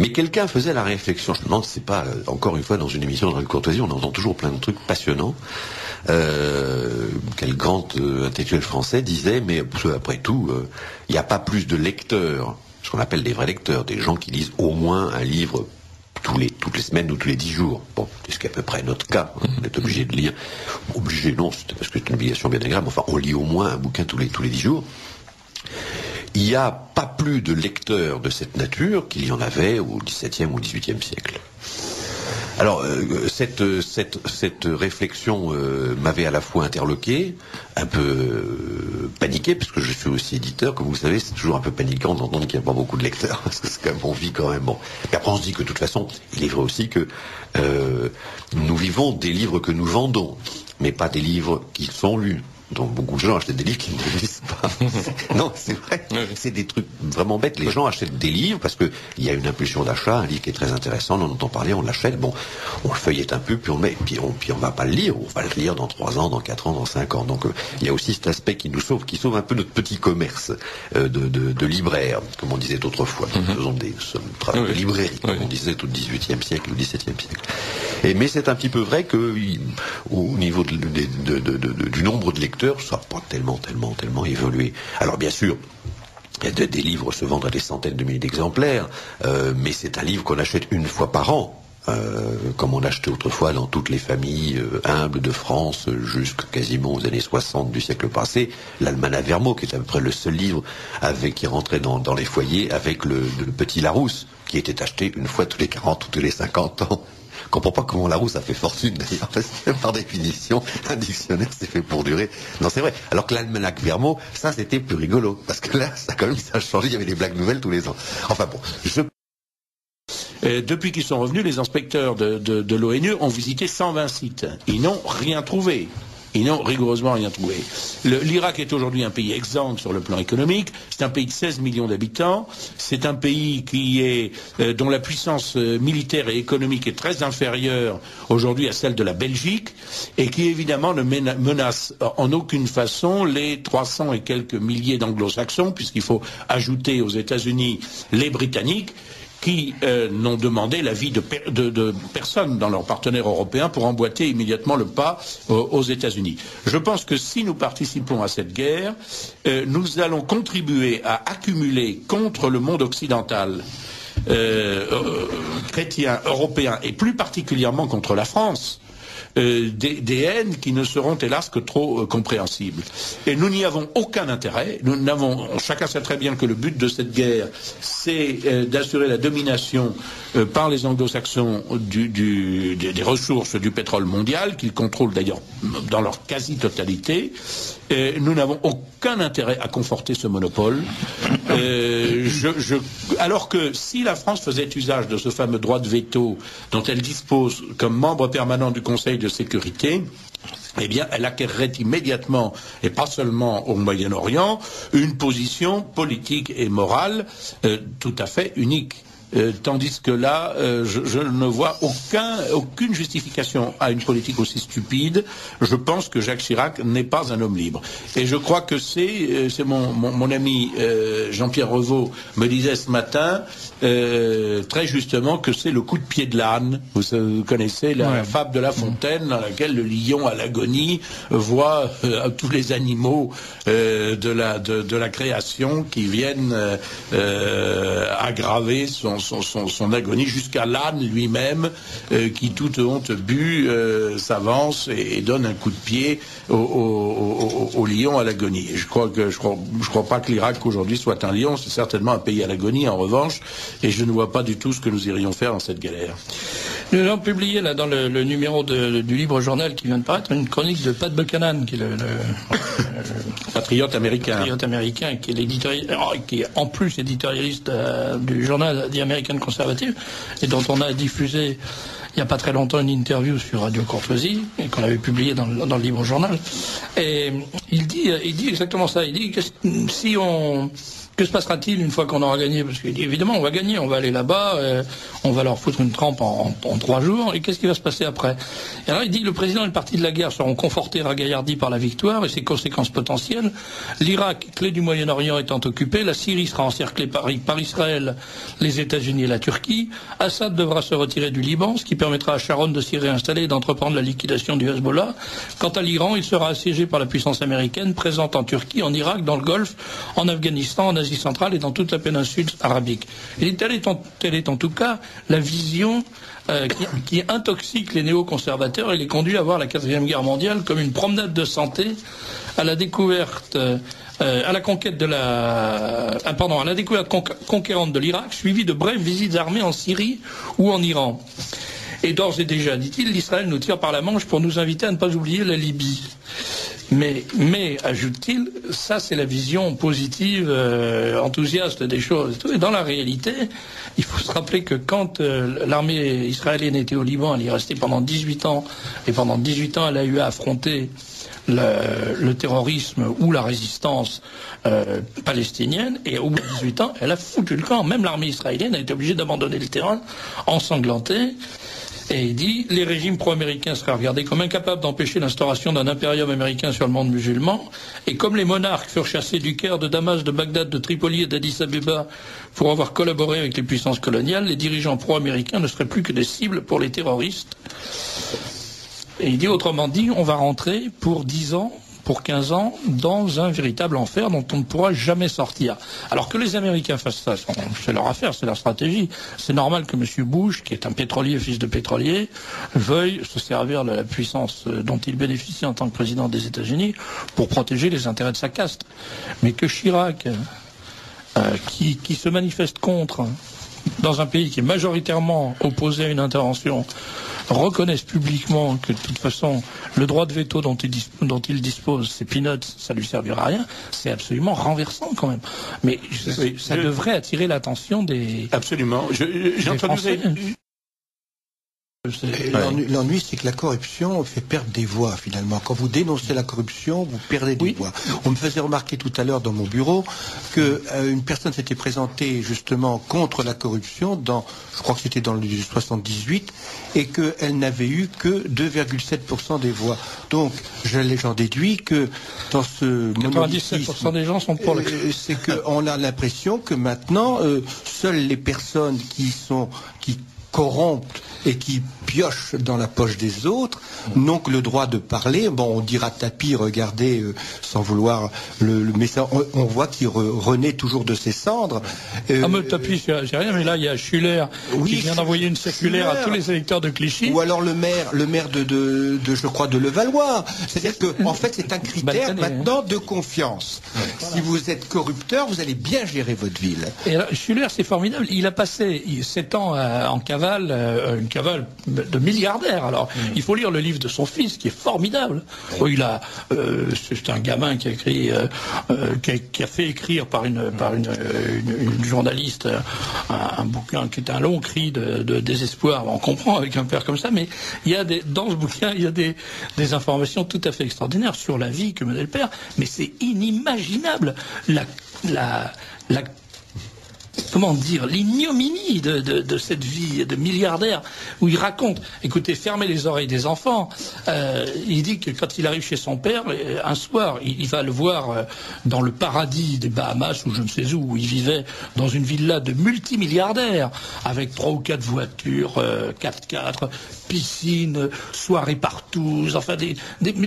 Mais quelqu'un faisait la réflexion, je me demande si c'est pas, encore une fois, dans une émission de Radio Courtoisie, on entend toujours plein de trucs passionnants. Quel grand intellectuel français disait, mais après tout, il n'y a pas plus de lecteurs, ce qu'on appelle des vrais lecteurs, des gens qui lisent au moins un livre toutes les semaines ou tous les 10 jours. Bon, c'est ce qui est à peu près notre cas. On est obligé de lire. Obligé, non, c'est parce que c'est une obligation bien agréable. Enfin, on lit au moins un bouquin tous les 10 jours. Il n'y a pas plus de lecteurs de cette nature qu'il y en avait au XVIIe ou XVIIIe siècle. Alors, cette réflexion m'avait à la fois interloqué, un peu paniqué, parce que je suis aussi éditeur, comme vous savez, c'est toujours un peu paniquant d'entendre qu'il n'y a pas beaucoup de lecteurs, parce que c'est quand même, on vit quand même, bon. Puis après on se dit que de toute façon, il est vrai aussi que nous vivons des livres que nous vendons, mais pas des livres qui sont lus. Donc beaucoup de gens achètent des livres qui ne lisent pas. Non, c'est vrai. C'est des trucs vraiment bêtes. Les gens achètent des livres parce que il y a une impulsion d'achat, un livre qui est très intéressant, on en entend parler, on l'achète. Bon, on le feuillette un peu, puis on va pas le lire. On va le lire dans 3 ans, dans 4 ans, dans 5 ans. Donc il y a aussi cet aspect qui nous sauve, qui sauve un peu notre petit commerce de libraire, comme on disait autrefois. Nous faisons des travaux de librairie, comme on disait au XVIIIe siècle, au XVIIe siècle. Mais c'est un petit peu vrai que au niveau du nombre de lecteurs, ça n'a pas tellement évolué. Alors bien sûr, il y a des livres se vendent à des centaines de milliers d'exemplaires, mais c'est un livre qu'on achète une fois par an. Comme on achetait autrefois dans toutes les familles humbles de France jusqu'à quasiment aux années 60 du siècle passé, l'Almanach Vermont, qui est à peu près le seul livre qui rentrait dans les foyers avec le petit Larousse, qui était acheté une fois tous les 40 ou tous les 50 ans. Je comprends pas comment Larousse a fait fortune d'ailleurs, parce que par définition, un dictionnaire c'est fait pour durer. Non, c'est vrai. Alors que l'Almanach Vermont, ça c'était plus rigolo, parce que là, ça a changé, il y avait des blagues nouvelles tous les ans. Enfin bon, depuis qu'ils sont revenus, les inspecteurs de l'ONU ont visité 120 sites. Ils n'ont rien trouvé. Ils n'ont rigoureusement rien trouvé. L'Irak est aujourd'hui un pays exsangue sur le plan économique. C'est un pays de 16 millions d'habitants. C'est un pays dont la puissance militaire et économique est très inférieure aujourd'hui à celle de la Belgique et qui évidemment ne menace en aucune façon les 300 et quelques milliers d'anglo-saxons, puisqu'il faut ajouter aux États-Unis les Britanniques, qui n'ont demandé l'avis de personne dans leurs partenaires européens pour emboîter immédiatement le pas aux États-Unis. Je pense que si nous participons à cette guerre, nous allons contribuer à accumuler contre le monde occidental, chrétien, européen, et plus particulièrement contre la France, des haines qui ne seront hélas que trop compréhensibles. Et nous n'y avons aucun intérêt. Chacun sait très bien que le but de cette guerre, c'est d'assurer la domination par les anglo-saxons des ressources du pétrole mondial, qu'ils contrôlent d'ailleurs dans leur quasi-totalité. Nous n'avons aucun intérêt à conforter ce monopole. Alors que si la France faisait usage de ce fameux droit de veto dont elle dispose comme membre permanent du Conseil de sécurité, eh bien, elle acquerrait immédiatement, et pas seulement au Moyen-Orient, une position politique et morale tout à fait unique. Tandis que là, je ne vois aucune justification à une politique aussi stupide. Je pense que Jacques Chirac n'est pas un homme libre. Et je crois que c'est mon ami Jean-Pierre Revaux me disait ce matin, très justement, que c'est le coup de pied de l'âne. Vous connaissez la fable de La Fontaine, dans laquelle le lion à l'agonie voit tous les animaux de la création qui viennent aggraver son agonie, jusqu'à l'âne lui-même qui toute honte bu s'avance et donne un coup de pied au lion à l'agonie. Et je crois pas que l'Irak aujourd'hui soit un lion, c'est certainement un pays à l'agonie en revanche, et je ne vois pas du tout ce que nous irions faire dans cette galère. Nous avons publié là dans le numéro du Libre Journal qui vient de paraître une chronique de Pat Buchanan, qui est le patriote américain, qui est l'éditorialiste, qui est en plus éditorialiste du journal The American Conservative, et dont on a diffusé il n'y a pas très longtemps une interview sur Radio Courtoisie, et qu'on avait publiée dans le Libre Journal. Et il dit exactement ça. Il dit que si on Que se passera-t-il une fois qu'on aura gagné? Parce qu'il dit évidemment on va gagner, on va aller là-bas, on va leur foutre une trempe en 3 jours, et qu'est-ce qui va se passer après? Et alors il dit le président et le parti de la guerre seront confortés ragaillardis par la victoire et ses conséquences potentielles. L'Irak, clé du Moyen-Orient étant occupé, la Syrie sera encerclée par Israël, les États-Unis et la Turquie. Assad devra se retirer du Liban, ce qui permettra à Sharon de s'y réinstaller et d'entreprendre la liquidation du Hezbollah. Quant à l'Iran, il sera assiégé par la puissance américaine, présente en Turquie, en Irak, dans le Golfe, en Afghanistan, en Asie centrale et dans toute la péninsule arabique. Et telle est en tout cas la vision qui intoxique les néoconservateurs et les conduit à voir la 4e guerre mondiale comme une promenade de santé à la découverte à la conquête de à la découverte conquérante de l'Irak, suivie de brèves visites armées en Syrie ou en Iran. Et d'ores et déjà, dit-il, l'Israël nous tire par la manche pour nous inviter à ne pas oublier la Libye. Mais ajoute-t-il, ça c'est la vision positive, enthousiaste des choses. Et dans la réalité, il faut se rappeler que quand l'armée israélienne était au Liban, elle y restait pendant 18 ans, et pendant 18 ans elle a eu à affronter le terrorisme ou la résistance palestinienne, et au bout de 18 ans, elle a foutu le camp. Même l'armée israélienne a été obligée d'abandonner le terrain, ensanglanté. Et il dit, les régimes pro-américains seraient regardés comme incapables d'empêcher l'instauration d'un impérium américain sur le monde musulman. Et comme les monarques furent chassés du Caire, de Damas, de Bagdad, de Tripoli et d'Addis Abeba pour avoir collaboré avec les puissances coloniales, les dirigeants pro-américains ne seraient plus que des cibles pour les terroristes. Et il dit, autrement dit, on va rentrer pour 10 ans, pour 15 ans, dans un véritable enfer dont on ne pourra jamais sortir. Alors que les Américains fassent ça, c'est leur affaire, c'est leur stratégie. C'est normal que M. Bush, qui est un pétrolier, fils de pétrolier, veuille se servir de la puissance dont il bénéficie en tant que président des États-Unis pour protéger les intérêts de sa caste. Mais que Chirac, qui se manifeste contre, dans un pays qui est majoritairement opposé à une intervention, reconnaissent publiquement que de toute façon le droit de veto dont il dispose, c'est peanuts, ça lui servira à rien, c'est absolument renversant quand même. Mais ça devrait attirer l'attention des... Absolument. J'ai entendu... L'ennui, c'est que la corruption fait perdre des voix, finalement. Quand vous dénoncez la corruption, vous perdez des voix. On me faisait remarquer tout à l'heure dans mon bureau que une personne s'était présentée justement contre la corruption je crois que c'était dans le 78, et qu'elle n'avait eu que 2,7% des voix. Donc, j'en déduis que dans ce 97% des gens sont pour la c'est qu'on a l'impression que maintenant, seules les personnes qui corrompent et qui piochent dans la poche des autres n'ont que le droit de parler. Bon, on dira tapis, regardez, sans vouloir mais ça, on voit qu'il renaît toujours de ses cendres. Mais tapis, j'ai rien, mais là, il y a Schuller qui vient d'envoyer une circulaire à tous les électeurs de Clichy. Ou alors le maire de je crois, de Levallois. C'est-à-dire que, en fait, c'est un critère maintenant de confiance. Si vous êtes corrupteur, vous allez bien gérer votre ville. Et alors, Schuller, c'est formidable. Il a passé 7 ans en cavale, une cavale de milliardaires. Alors, il faut lire le livre de son fils, qui est formidable. Oh, c'est un gamin qui a écrit, qui a fait écrire par une journaliste un bouquin qui est un long cri de désespoir. On comprend avec un père comme ça, mais dans ce bouquin, il y a des informations tout à fait extraordinaires sur la vie que menait le père. Mais c'est inimaginable comment dire, l'ignominie de cette vie de milliardaire, où il raconte, écoutez, fermez les oreilles des enfants. Il dit que quand il arrive chez son père, un soir, il va le voir dans le paradis des Bahamas, ou je ne sais où il vivait, dans une villa de multimilliardaires, avec 3 ou 4 voitures, 4x4, piscine, soirée partout, enfin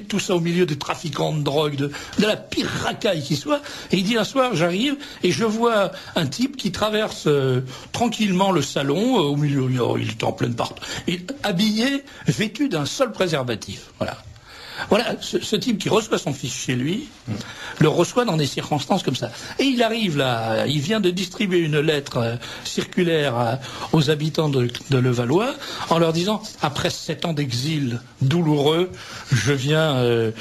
tout ça au milieu des trafiquants de drogue, de la pire racaille qui soit. Et il dit un soir, j'arrive et je vois un type qui traverse tranquillement le salon, au milieu, il est en pleine partie, habillé, vêtu d'un seul préservatif. Voilà, ce type qui reçoit son fils chez lui, le reçoit dans des circonstances comme ça. Et il arrive là, il vient de distribuer une lettre circulaire aux habitants de Levallois, en leur disant, après 7 ans d'exil douloureux, je viens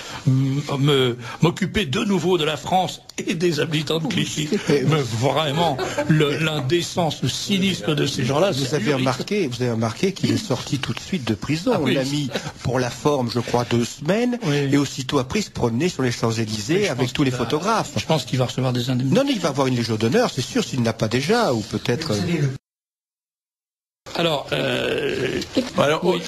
m'occuper de nouveau de la France et des habitants de Clichy. Mais vraiment, l'indécence, le cynisme de ces gens-là. Vous avez remarqué qu'il est sorti tout de suite de prison. On l'a mis pour la forme, je crois, 2 semaines. semaine, et aussitôt après se promener sur les Champs-Élysées avec tous les photographes. Je pense qu'il va recevoir des indemnités. Non, il va avoir une Légion d'honneur, c'est sûr, s'il n'a pas déjà, ou peut-être... Alors,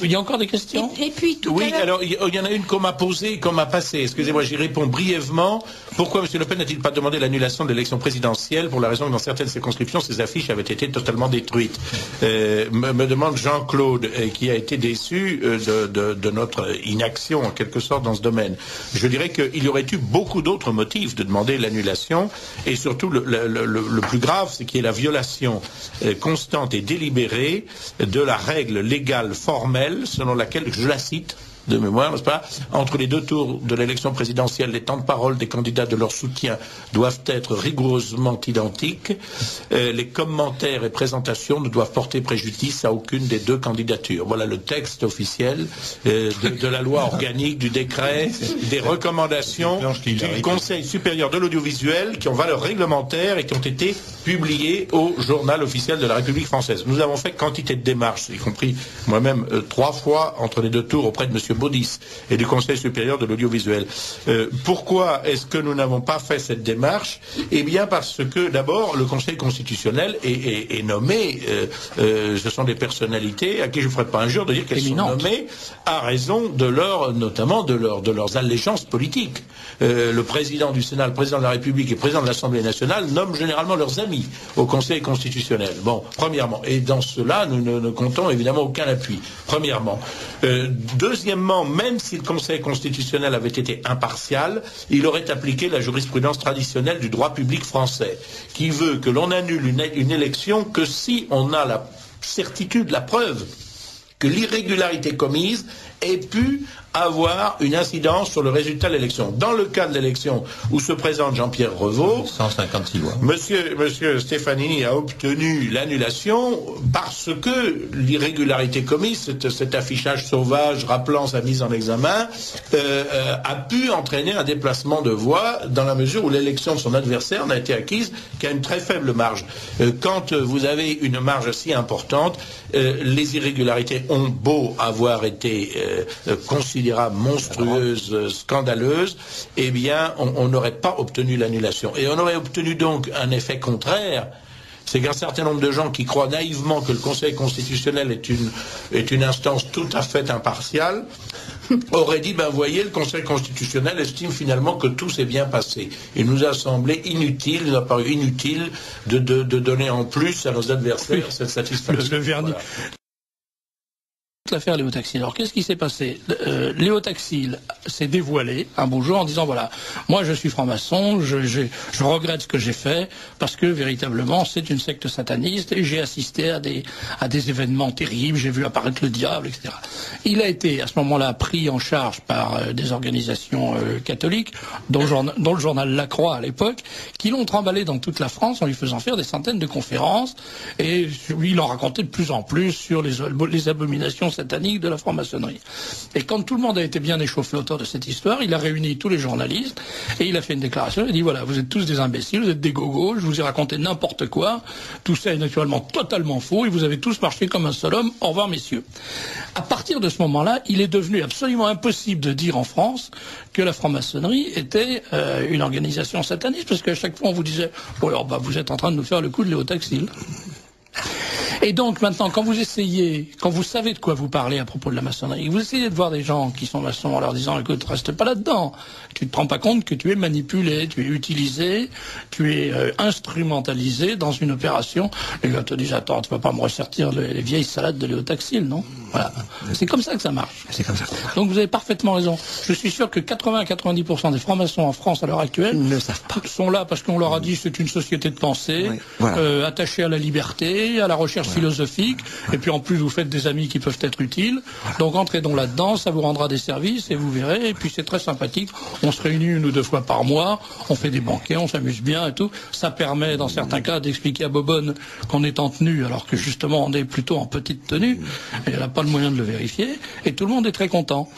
il y a encore des questions. Et puis alors il y en a une qu'on m'a posée, qu'on m'a passée. Excusez-moi, j'y réponds brièvement. Pourquoi M. Le Pen n'a-t-il pas demandé l'annulation de l'élection présidentielle pour la raison que dans certaines circonscriptions, ses affiches avaient été totalement détruites? Me demande Jean-Claude, qui a été déçu de notre inaction en quelque sorte dans ce domaine. Je dirais qu'il y aurait eu beaucoup d'autres motifs de demander l'annulation, et surtout le plus grave, c'est qu'il y ait la violation constante et délibérée de la règle légale formelle selon laquelle, je la cite de mémoire, n'est-ce pas, entre les deux tours de l'élection présidentielle, les temps de parole des candidats de leur soutien doivent être rigoureusement identiques. Les commentaires et présentations ne doivent porter préjudice à aucune des deux candidatures. Voilà le texte officiel de la loi organique, du décret, des recommandations du Conseil supérieur de l'audiovisuel qui ont valeur réglementaire et qui ont été publiées au journal officiel de la République française. Nous avons fait quantité de démarches, y compris moi-même 3 fois entre les deux tours auprès de M. Baudis et du Conseil supérieur de l'audiovisuel. Pourquoi est-ce que nous n'avons pas fait cette démarche? Eh bien parce que d'abord le Conseil constitutionnel est nommé, ce sont des personnalités à qui je ne ferai pas injure de dire qu'elles sont nommées à raison de notamment de leurs allégeances politiques. Le président du Sénat, le président de la République et le président de l'Assemblée nationale nomment généralement leurs amis au Conseil constitutionnel. Bon, premièrement, et dans cela nous ne comptons évidemment aucun appui. Premièrement. Deuxièmement, même si le Conseil constitutionnel avait été impartial, il aurait appliqué la jurisprudence traditionnelle du droit public français, qui veut que l'on annule une élection que si on a la certitude, la preuve que l'irrégularité commise ait pu avoir une incidence sur le résultat de l'élection. Dans le cas de l'élection où se présente Jean-Pierre Revaux, 156 voix. Monsieur Stefanini a obtenu l'annulation parce que l'irrégularité commise, cet affichage sauvage rappelant sa mise en examen, a pu entraîner un déplacement de voix dans la mesure où l'élection de son adversaire n'a été acquise qu'à une très faible marge. Quand vous avez une marge si importante, les irrégularités ont beau avoir été considérables, monstrueuses, scandaleuses, eh bien, on n'aurait pas obtenu l'annulation. Et on aurait obtenu donc un effet contraire, c'est qu'un certain nombre de gens qui croient naïvement que le Conseil constitutionnel est une instance tout à fait impartiale, auraient dit, ben voyez, le Conseil constitutionnel estime finalement que tout s'est bien passé. Il nous a semblé inutile, il nous a paru inutile de donner en plus à nos adversaires cette satisfaction. Le vernis. Voilà. L'affaire Léo Taxil. Alors qu'est-ce qui s'est passé? Léo Taxil s'est dévoilé un beau jour en disant voilà, moi je suis franc-maçon, je regrette ce que j'ai fait parce que véritablement c'est une secte sataniste et j'ai assisté à des événements terribles, j'ai vu apparaître le diable, etc. Il a été à ce moment-là pris en charge par des organisations catholiques, dont le journal La Croix à l'époque, qui l'ont trimballé dans toute la France en lui faisant faire des centaines de conférences et lui il en racontait de plus en plus sur les abominations satanique de la franc-maçonnerie. Et quand tout le monde a été bien échauffé autour de cette histoire, il a réuni tous les journalistes et il a fait une déclaration. Il a dit voilà, vous êtes tous des imbéciles, vous êtes des gogos, je vous ai raconté n'importe quoi, tout ça est naturellement totalement faux et vous avez tous marché comme un seul homme, au revoir messieurs. À partir de ce moment-là, il est devenu absolument impossible de dire en France que la franc-maçonnerie était une organisation sataniste, parce qu'à chaque fois on vous disait oh, alors, bah, vous êtes en train de nous faire le coup de Léo Taxil. Et donc maintenant, quand vous savez de quoi vous parlez à propos de la maçonnerie, vous essayez de voir des gens qui sont maçons en leur disant écoute, reste pas là-dedans, tu ne te rends pas compte que tu es manipulé, tu es utilisé, tu es instrumentalisé dans une opération. Les gars te disent attends, tu vas pas me ressortir les vieilles salades de Léo Taxil, non? Voilà. C'est comme ça que ça marche. C'est comme ça. Donc vous avez parfaitement raison. Je suis sûr que 80 à 90% des francs-maçons en France à l'heure actuelle ne savent pas. Sont là parce qu'on leur a dit c'est une société de pensée, voilà. Attachée à la liberté, à la recherche philosophique, et puis en plus vous faites des amis qui peuvent être utiles, donc entrez donc là-dedans, ça vous rendra des services et vous verrez, et puis c'est très sympathique, on se réunit 1 ou 2 fois par mois, on fait des banquets, on s'amuse bien et tout, ça permet dans certains cas d'expliquer à Bobonne qu'on est en tenue alors que justement on est plutôt en petite tenue, et elle n'a pas le moyen de le vérifier, et tout le monde est très content.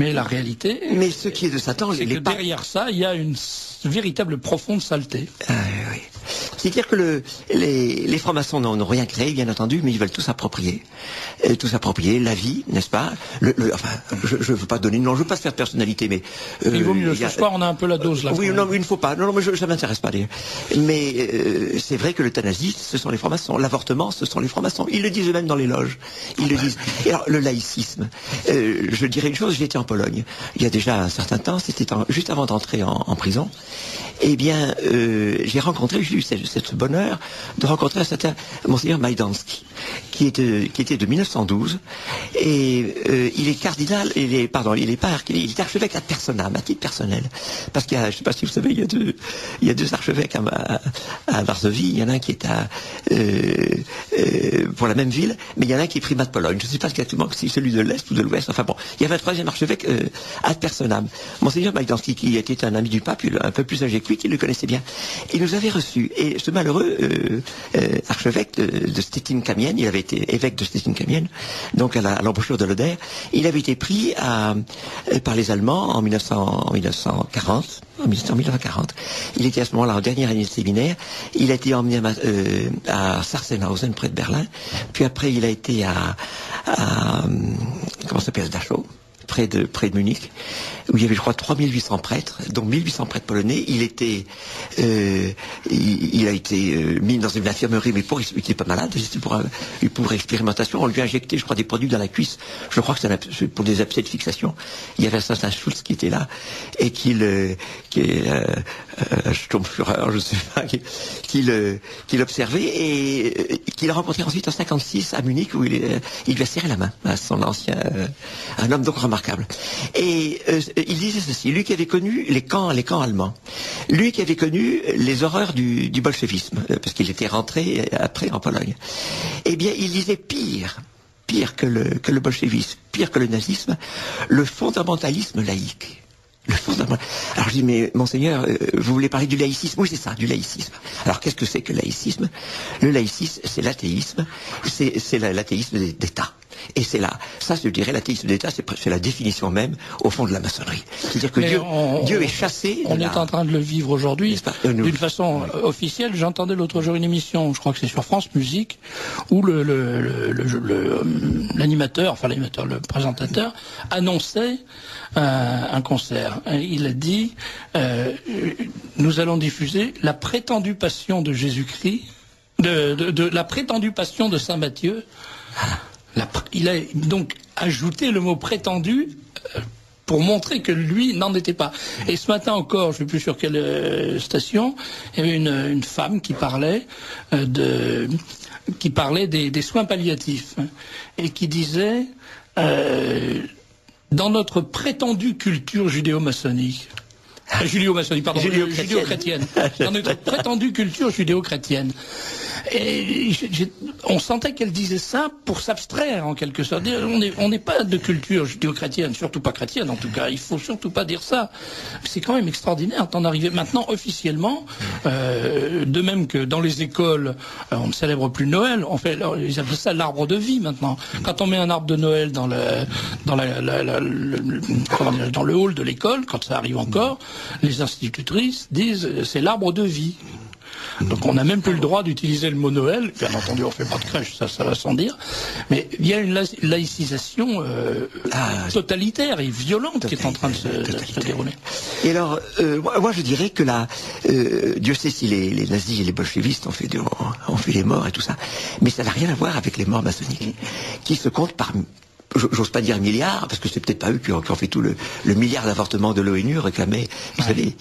Mais la réalité, mais ce qui est de Satan, c'est que derrière ça, il y a une véritable profonde saleté. Oui. C'est-à-dire que les francs-maçons n'ont rien créé, bien entendu, mais ils veulent tout s'approprier. Tout s'approprier, la vie, n'est-ce pas? Enfin, je veux pas donner, non, je veux pas se faire personnalité, mais... il vaut mieux, ce soir, on a un peu la dose, là. Oui, non, il ne faut pas. Non, mais ça m'intéresse pas, d'ailleurs. Mais c'est vrai que l'euthanasie, ce sont les francs-maçons. L'avortement, ce sont les francs-maçons. Ils le disent eux-mêmes dans les loges. Ils le disent. Et alors, le laïcisme. Je dirais une chose, j'étais en Pologne. Il y a déjà un certain temps, c'était juste avant d'entrer en prison. Eh bien, j'ai eu ce bonheur de rencontrer un certain Monseigneur Majdanski, qui était de 1912, et il est cardinal, il est archevêque à Personam, à titre personnel. Parce qu'il y a, je sais pas si vous savez, il y a deux archevêques à Varsovie, il y en a un qui est pour la même ville, mais il y en a un qui est primat de Pologne. Je ne sais pas exactement si c'est celui de l'Est ou de l'Ouest, enfin bon. Il y avait un troisième archevêque à Personam. Monseigneur Majdanski, qui était un ami du pape, un peu plus âgé que lui, qui le connaissait bien. Il nous avait reçus. Et ce malheureux archevêque de Stettin-Kamień, il avait été évêque de Stettin-Kamień, donc à l'embouchure de l'Oder, il avait été pris par les Allemands en 1940. Il était à ce moment-là en dernière année de séminaire. Il a été emmené à Sachsenhausen, près de Berlin. Puis après, il a été à comment ça s'appelle, Dachau, près de Munich, où il y avait, je crois, 3800 prêtres, dont 1800 prêtres polonais. Il a été mis dans une infirmerie, mais il n'était pas malade, c'était pour expérimentation. On lui a injecté, je crois, des produits dans la cuisse. Je crois que c'est pour des abcès de fixation. Il y avait un certain Schulz qui était là, et qui Sturmführer, je sais pas, qui l'observait, et qu'il a rencontré ensuite en 56 à Munich, où il lui a serré la main à son ancien, un homme donc remarquable. Et il disait ceci, lui qui avait connu les camps allemands, lui qui avait connu les horreurs du bolchevisme, parce qu'il était rentré après en Pologne, eh bien il disait pire que le bolchevisme, pire que le nazisme, le fondamentalisme laïque. Alors je dis, mais monseigneur, vous voulez parler du laïcisme? Oui, c'est ça, du laïcisme. Alors qu'est-ce que c'est que le laïcisme? Le laïcisme, c'est l'athéisme, c'est l'athéisme d'État. Et c'est là, ça je dirais, l'athéisme d'État, c'est la définition même, au fond, de la maçonnerie. C'est-à-dire que Dieu est chassé. On est en train de le vivre aujourd'hui, d'une façon officielle. J'entendais l'autre jour une émission, je crois que c'est sur France Musique, où l'animateur, le présentateur, annonçait un concert. Il a dit, nous allons diffuser la prétendue passion de Jésus-Christ, de la prétendue passion de Saint Matthieu. Il a donc ajouté le mot prétendu pour montrer que lui n'en était pas. Et ce matin encore, je ne sais plus sur quelle station, il y avait une femme qui parlait des soins palliatifs, et qui disait dans notre prétendue culture judéo-maçonnique, judéo-chrétienne, dans notre prétendue culture judéo-chrétienne. Et on sentait qu'elle disait ça pour s'abstraire, en quelque sorte. On n'est pas de culture judéo-chrétienne, surtout pas chrétienne en tout cas. Il faut surtout pas dire ça. C'est quand même extraordinaire d'en arriver maintenant officiellement. De même que dans les écoles, on ne célèbre plus Noël. Ils appellent ça l'arbre de vie maintenant. Quand on met un arbre de Noël dans le hall de l'école, quand ça arrive encore, les institutrices disent c'est l'arbre de vie. Donc on n'a même plus le droit d'utiliser le mot Noël. Bien entendu, on fait pas de crèche, ça va sans dire. Mais il y a une laïcisation totalitaire et violente qui est en train de se dérouler. Et alors, moi je dirais que Dieu sait si les nazis et les bolchevistes ont fait les morts et tout ça, mais ça n'a rien à voir avec les morts maçonniques, qui se comptent par... J'ose pas dire milliards, parce que c'est peut-être pas eux qui ont fait tout le milliard d'avortements de l'ONU réclamé. Vous savez,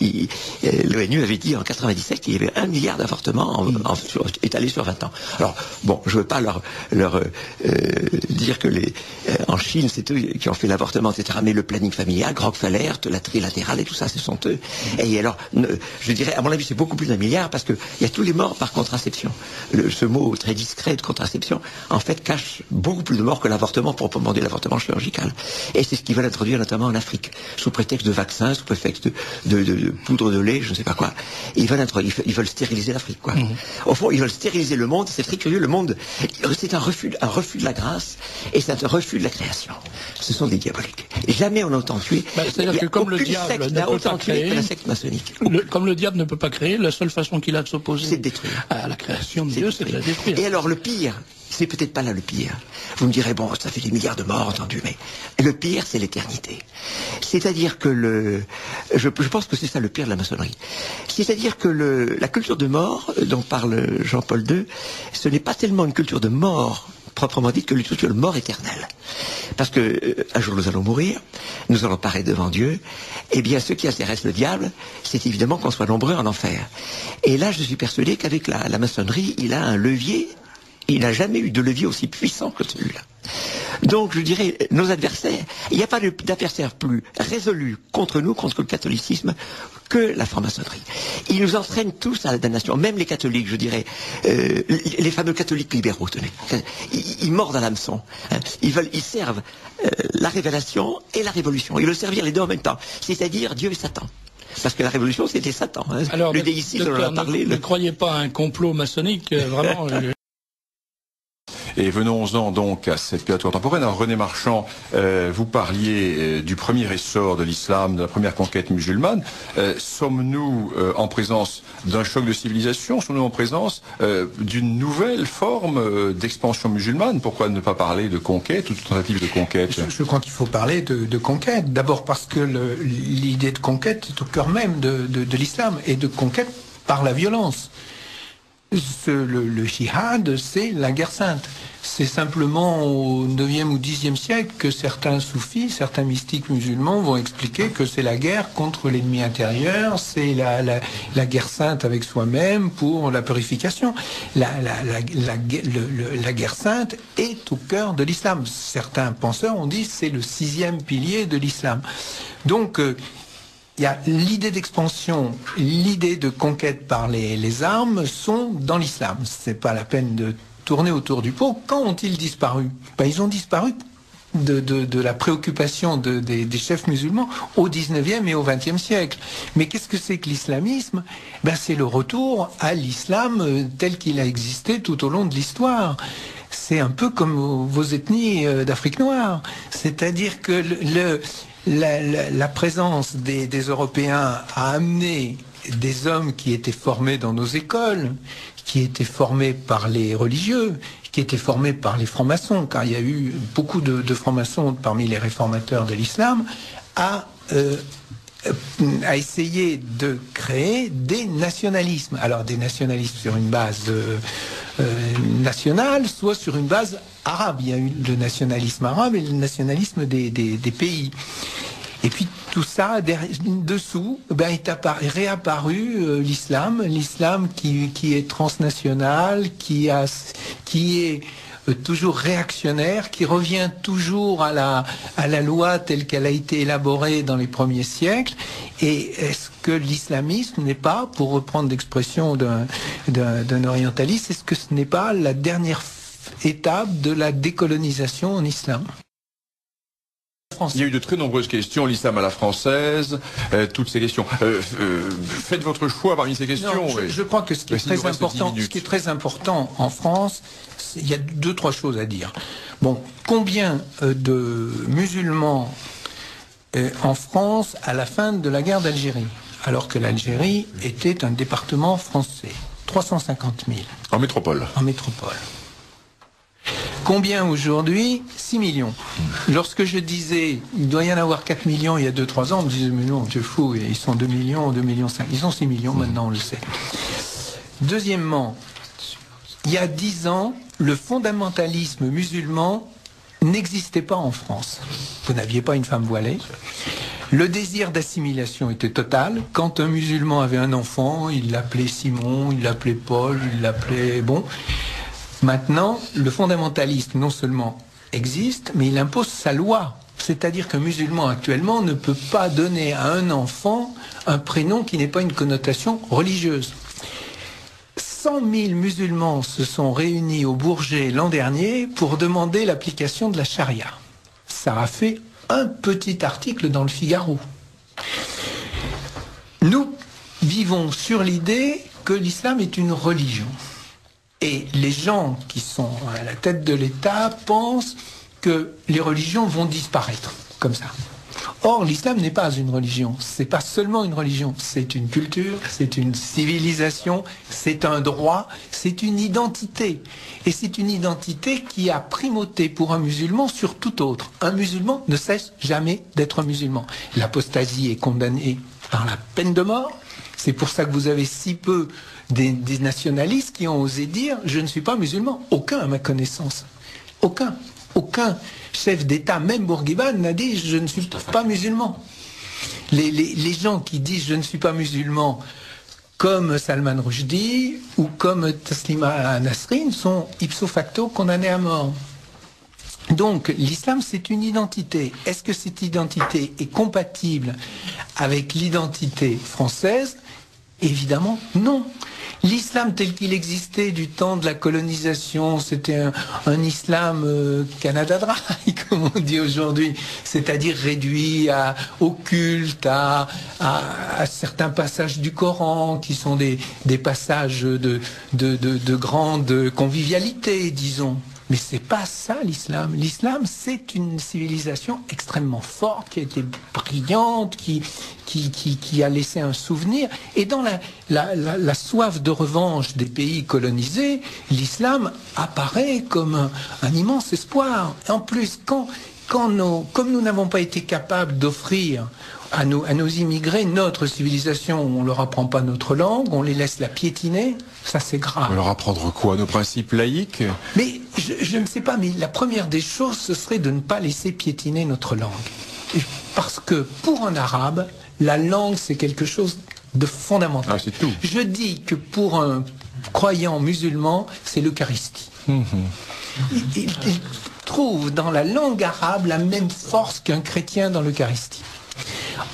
l'ONU avait dit en 97 qu'il y avait 1 milliard d'avortements étalés sur 20 ans. Alors, bon, je veux pas leur dire que en Chine, c'est eux qui ont fait l'avortement, etc. Mais le planning familial, Rockefeller, la trilatérale et tout ça, ce sont eux. Et alors, je dirais, à mon avis, c'est beaucoup plus d'1 milliard, parce que il y a tous les morts par contraception. Ce mot très discret de contraception, en fait, cache beaucoup plus de morts que l'avortement proprement recommander l'avortement chirurgical. Et c'est ce qu'ils veulent introduire notamment en Afrique, sous prétexte de vaccins, sous prétexte de poudre de lait, je ne sais pas quoi. Ils veulent stériliser l'Afrique, quoi. Au fond, ils veulent stériliser le monde. C'est très curieux. Le monde, c'est un refus de la grâce et c'est un refus de la création. Ce sont des diaboliques. Jamais on n'a autant tué. C'est-à-dire que comme le diable ne peut pas créer, la secte maçonnique. Comme le diable ne peut pas créer, la seule façon qu'il a de s'opposer c'est de détruire. À la création de Dieu, c'est de la détruire. Et alors le pire, c'est peut-être pas là le pire. Vous me direz, bon, ça fait des milliards de morts, entendu, mais le pire, c'est l'éternité. C'est-à-dire que je pense que c'est ça le pire de la maçonnerie. C'est-à-dire que la culture de mort, dont parle Jean-Paul II, ce n'est pas tellement une culture de mort proprement dite que une culture de mort éternelle. Parce que un jour nous allons mourir, nous allons paraître devant Dieu, et bien ce qui intéresse le diable, c'est évidemment qu'on soit nombreux en enfer. Et là, je suis persuadé qu'avec la maçonnerie, il a un levier. Il n'a jamais eu de levier aussi puissant que celui-là. Donc, je dirais, nos adversaires, il n'y a pas d'adversaire plus résolu contre nous, contre le catholicisme, que la franc-maçonnerie. Ils nous entraînent tous à la damnation, même les catholiques, je dirais, les fameux catholiques libéraux, tenez. Ils mordent à l'hameçon. Hein. Ils servent la révélation et la révolution. Ils le servir les deux en même temps. C'est-à-dire Dieu et Satan. Parce que la révolution, c'était Satan. Hein. Alors, le déicide, on en a parlé. Ne croyez pas à un complot maçonnique, vraiment. Et venons-en donc à cette période contemporaine. Alors René Marchand, vous parliez du premier essor de l'islam, de la première conquête musulmane. Sommes-nous en présence d'un choc de civilisation? Sommes-nous en présence d'une nouvelle forme d'expansion musulmane? Pourquoi ne pas parler de conquête ou de tentative de conquête? Je crois qu'il faut parler de conquête. D'abord parce que l'idée de conquête est au cœur même de l'islam, et de conquête par la violence. Le jihad, c'est la guerre sainte. C'est simplement au 9e ou 10e siècle que certains soufis, certains mystiques musulmans vont expliquer que c'est la guerre contre l'ennemi intérieur, c'est la guerre sainte avec soi-même pour la purification. La guerre sainte est au cœur de l'islam. Certains penseurs ont dit que c'est le 6e pilier de l'islam. Donc, il y a l'idée d'expansion, l'idée de conquête par les armes sont dans l'islam. C'est pas la peine de tourner autour du pot. Quand ont-ils disparu? Ils ont disparu de la préoccupation des chefs musulmans au 19e et au 20e siècle. Mais qu'est-ce que c'est que l'islamisme? C'est le retour à l'islam tel qu'il a existé tout au long de l'histoire. C'est un peu comme vos ethnies d'Afrique noire. C'est-à-dire que la présence des Européens a amené des hommes qui étaient formés dans nos écoles, qui étaient formés par les religieux, qui étaient formés par les francs-maçons, car il y a eu beaucoup de francs-maçons parmi les réformateurs de l'islam, à essayer de créer des nationalismes. Alors des nationalismes sur une base nationale, soit sur une base arabe. Il y a eu le nationalisme arabe et le nationalisme des pays. Et puis tout ça, dessous, est réapparu l'islam qui est transnational, qui est toujours réactionnaire, qui revient toujours à la loi telle qu'elle a été élaborée dans les premiers siècles. Et est-ce que l'islamisme n'est pas, pour reprendre l'expression d'un orientaliste, est-ce que ce n'est pas la dernière étape de la décolonisation en islam? Il y a eu de très nombreuses questions, l'islam à la française, toutes ces questions. Faites votre choix parmi ces questions. Non, je crois que ce qui est très important en France, il y a 2-3 choses à dire. Bon, combien de musulmans en France à la fin de la guerre d'Algérie, alors que l'Algérie était un département français? 350 000. En métropole. En métropole. Combien aujourd'hui? 6 millions. Lorsque je disais, il doit y en avoir 4 millions il y a 2-3 ans, on me disait, mais non, tu es fou, ils sont 2 millions, 2,5 millions. Ils sont 6 millions, maintenant on le sait. Deuxièmement, il y a 10 ans, le fondamentalisme musulman n'existait pas en France. Vous n'aviez pas une femme voilée. Le désir d'assimilation était total. Quand un musulman avait un enfant, il l'appelait Simon, il l'appelait Paul, il l'appelait... Bon... Maintenant, le fondamentalisme non seulement existe, mais il impose sa loi. C'est-à-dire qu'un musulman actuellement ne peut pas donner à un enfant un prénom qui n'ait pas une connotation religieuse. 100 000 musulmans se sont réunis au Bourget l'an dernier pour demander l'application de la charia. ça a fait un petit article dans le Figaro. Nous vivons sur l'idée que l'islam est une religion. Et les gens qui sont à la tête de l'État pensent que les religions vont disparaître, comme ça. Or, l'islam n'est pas une religion. C'est pas seulement une religion. C'est une culture, c'est une civilisation, c'est un droit, c'est une identité. Et c'est une identité qui a primauté pour un musulman sur tout autre. Un musulman ne cesse jamais d'être musulman. L'apostasie est condamnée par la peine de mort. C'est pour ça que vous avez si peu des nationalistes qui ont osé dire « je ne suis pas musulman ». Aucun à ma connaissance. Aucun. Aucun chef d'État, même Bourguiba, n'a dit « je ne suis pas musulman ». Les gens qui disent « je ne suis pas musulman », comme Salman Rushdie ou comme Taslima Nasrin, sont ipso facto condamnés à mort. Donc l'islam, c'est une identité. Est-ce que cette identité est compatible avec l'identité française? Évidemment, non. L'islam tel qu'il existait du temps de la colonisation, c'était un islam Canada Dry, comme on dit aujourd'hui, c'est-à-dire réduit au culte, à certains passages du Coran, qui sont des passages de grande convivialité, disons. Mais c'est pas ça l'islam. L'islam, c'est une civilisation extrêmement forte, qui a été brillante, qui a laissé un souvenir. Et dans la soif de revanche des pays colonisés, l'islam apparaît comme un immense espoir. En plus, comme nous n'avons pas été capables d'offrir à nos immigrés notre civilisation, on ne leur apprend pas notre langue, on les laisse la piétiner, ça c'est grave. On leur apprendre quoi? Nos principes laïques? Mais je ne sais pas, mais la première des choses, ce serait de ne pas laisser piétiner notre langue. Parce que pour un arabe, la langue c'est quelque chose de fondamental. Ah, c'est tout. Je dis que pour un croyant musulman, c'est l'Eucharistie. Il trouve dans la langue arabe la même force qu'un chrétien dans l'Eucharistie.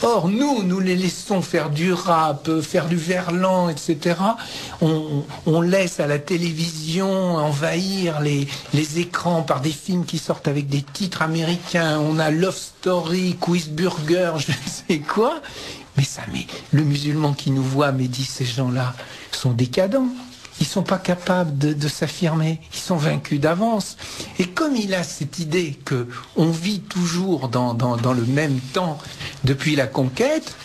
Or, nous les laissons faire du rap, faire du verlan, etc. On laisse à la télévision envahir les écrans par des films qui sortent avec des titres américains. On a Love Story, Quiz Burger, je ne sais quoi. Mais le musulman qui nous voit me dit, ces gens-là sont décadents. Ils ne sont pas capables de s'affirmer. Ils sont vaincus d'avance. Et comme il a cette idée qu'on vit toujours dans le même temps depuis la conquête,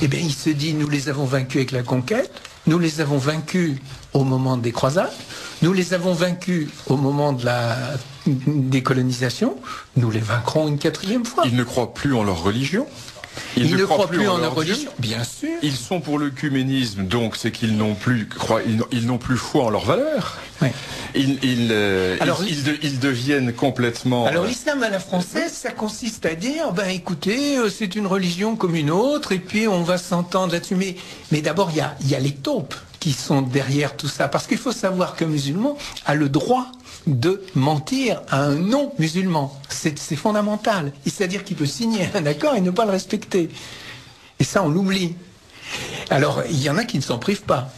eh bien, il se dit, nous les avons vaincus avec la conquête, nous les avons vaincus au moment des croisades, nous les avons vaincus au moment de la décolonisation, nous les vaincrons une quatrième fois. Ils ne croient plus en leur religion? Ils ne croient plus en leur religion, bien sûr. Ils sont pour l'œcuménisme, donc c'est qu'ils n'ont plus foi en leurs valeurs. Oui. Ils deviennent complètement... Alors l'islam à la française, ça consiste à dire, écoutez, c'est une religion comme une autre, et puis on va s'entendre là-dessus. Mais d'abord, il y a les taupes qui sont derrière tout ça. Parce qu'il faut savoir qu'un musulman a le droit de mentir à un non-musulman. C'est fondamental. C'est-à-dire qu'il peut signer un accord et ne pas le respecter. Et ça, on l'oublie. Alors, il y en a qui ne s'en privent pas.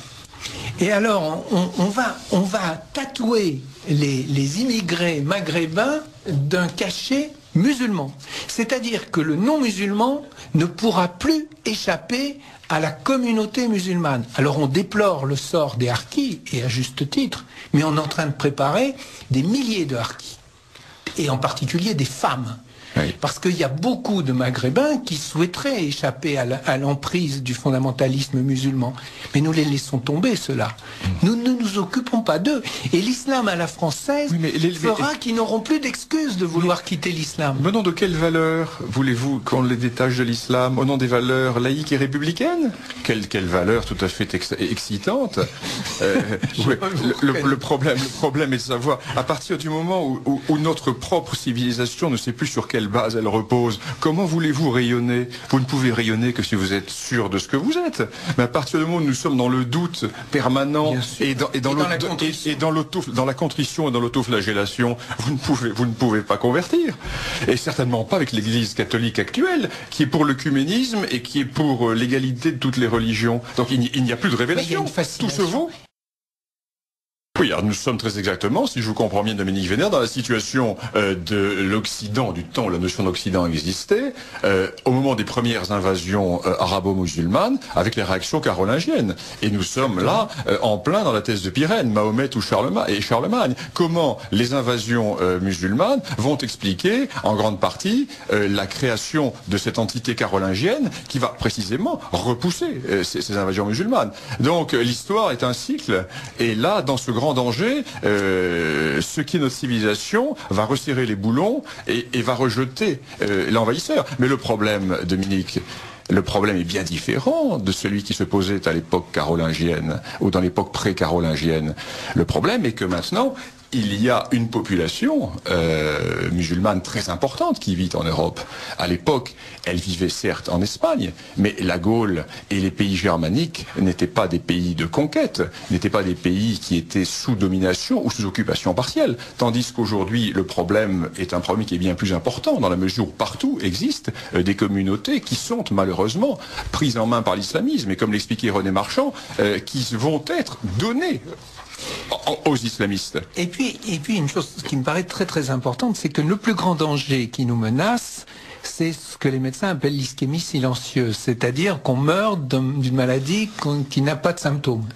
Et alors, on va tatouer les immigrés maghrébins d'un cachet musulman. C'est-à-dire que le non-musulman ne pourra plus échapper à la communauté musulmane. Alors on déplore le sort des harkis, et à juste titre, mais on est en train de préparer des milliers de harkis, et en particulier des femmes. Oui. Parce qu'il y a beaucoup de Maghrébins qui souhaiteraient échapper à l'emprise du fondamentalisme musulman. Mais nous les laissons tomber, ceux-là. Nous ne nous occupons pas d'eux. Et l'islam à la française fera qu'ils n'auront plus d'excuses de vouloir quitter l'islam. Au nom de quelles valeurs voulez-vous qu'on les détache de l'islam? Au nom des valeurs laïques et républicaines? Quelle valeur tout à fait excitante. Le problème est de savoir, à partir du moment où notre propre civilisation ne sait plus sur quelle base elle repose, comment voulez-vous rayonner? Vous ne pouvez rayonner que si vous êtes sûr de ce que vous êtes. Mais à partir du moment où nous sommes dans le doute permanent dans la contrition et dans l'autoflagellation, vous ne pouvez pas convertir. Et certainement pas avec l'Église catholique actuelle, qui est pour l'œcuménisme et qui est pour l'égalité de toutes les religions. Donc il n'y a plus de révélation. Tout se vaut. Oui, alors nous sommes très exactement, si je vous comprends bien, Dominique Vénère, dans la situation de l'Occident, du temps où la notion d'Occident existait, au moment des premières invasions arabo-musulmanes, avec les réactions carolingiennes. Et nous sommes là, en plein dans la thèse de Pyrène, Mahomet ou Charlemagne. Comment les invasions musulmanes vont expliquer, en grande partie, la création de cette entité carolingienne qui va précisément repousser ces invasions musulmanes. Donc l'histoire est un cycle, et là, dans ce grand danger, ce qui est notre civilisation va resserrer les boulons et va rejeter l'envahisseur. Mais le problème, Dominique, le problème est bien différent de celui qui se posait à l'époque carolingienne ou dans l'époque pré-carolingienne. Le problème est que maintenant, il y a une population musulmane très importante qui vit en Europe. À l'époque, elle vivait certes en Espagne, mais la Gaule et les pays germaniques n'étaient pas des pays de conquête, n'étaient pas des pays qui étaient sous domination ou sous occupation partielle. Tandis qu'aujourd'hui, le problème est un problème qui est bien plus important, dans la mesure où partout existent des communautés qui sont malheureusement prises en main par l'islamisme, et comme l'expliquait René Marchand, qui vont être données aux islamistes. Et puis une chose qui me paraît très très importante, c'est que le plus grand danger qui nous menace, c'est ce que les médecins appellent l'ischémie silencieuse, c'est-à-dire qu'on meurt d'une maladie qui n'a pas de symptômes.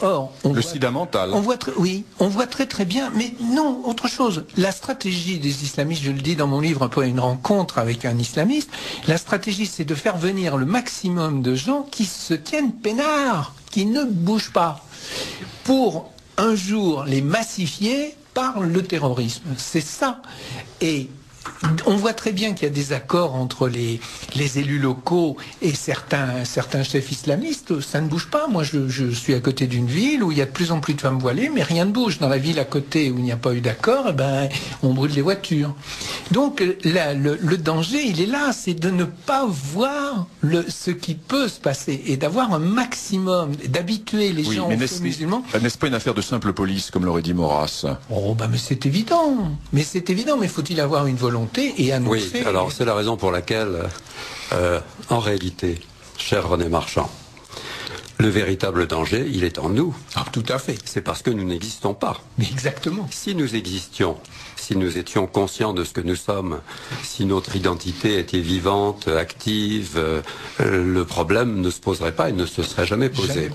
Or, sida mental. On voit très très bien, mais non, autre chose. La stratégie des islamistes, je le dis dans mon livre, un peu à une rencontre avec un islamiste, la stratégie c'est de faire venir le maximum de gens qui se tiennent peinards, qui ne bougent pas, pour un jour les massifier par le terrorisme. C'est ça. Et on voit très bien qu'il y a des accords entre les élus locaux et certains chefs islamistes. Ça ne bouge pas. Moi, je suis à côté d'une ville où il y a de plus en plus de femmes voilées, mais rien ne bouge. Dans la ville à côté où il n'y a pas eu d'accord, on brûle les voitures. Donc, le danger, il est là. C'est de ne pas voir ce qui peut se passer et d'avoir un maximum, d'habituer les gens aux faits musulmans. N'est-ce pas une affaire de simple police, comme l'aurait dit Maurras? Mais c'est évident. Mais faut-il avoir une volonté et annoncer... Oui, alors c'est la raison pour laquelle, en réalité, cher René Marchand, le véritable danger, il est en nous. Ah, tout à fait. C'est parce que nous n'existons pas. Mais exactement. Si nous existions, si nous étions conscients de ce que nous sommes, si notre identité était vivante, active, le problème ne se poserait pas et ne se serait jamais posé.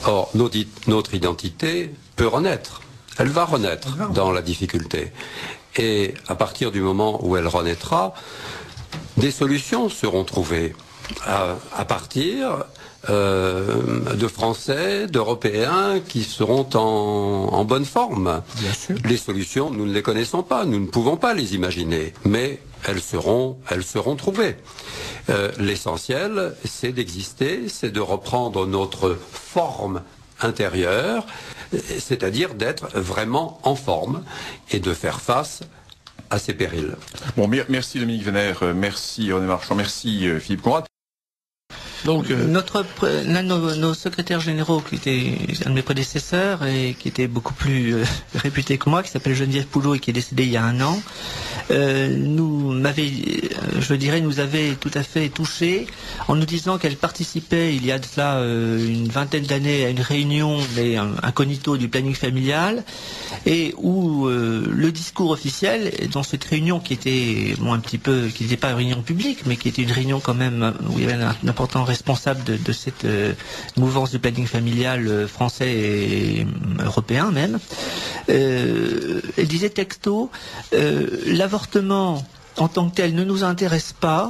Or, notre identité peut renaître. Elle va renaître dans la difficulté. Et à partir du moment où elle renaîtra, des solutions seront trouvées à partir de Français, d'Européens qui seront en bonne forme. Bien sûr. Les solutions, nous ne les connaissons pas, nous ne pouvons pas les imaginer, mais elles seront trouvées. L'essentiel, c'est d'exister, c'est de reprendre notre forme intérieure, c'est-à-dire d'être vraiment en forme et de faire face à ces périls. Bon, merci Dominique Vénère, merci René Marchand, merci Philippe Conrad. Donc, l'un de nos secrétaires généraux, qui était un de mes prédécesseurs et qui était beaucoup plus réputé que moi, qui s'appelle Geneviève Poulot et qui est décédée il y a 1 an, nous avait tout à fait touchés en nous disant qu'elle participait il y a de cela une vingtaine d'années à une réunion mais incognito du planning familial, et où le discours officiel dans cette réunion qui était qui n'était pas une réunion publique mais qui était une réunion quand même où il y avait un important responsable de cette mouvance du planning familial français et européen même, elle disait texto, l'avortement en tant que tel ne nous intéresse pas.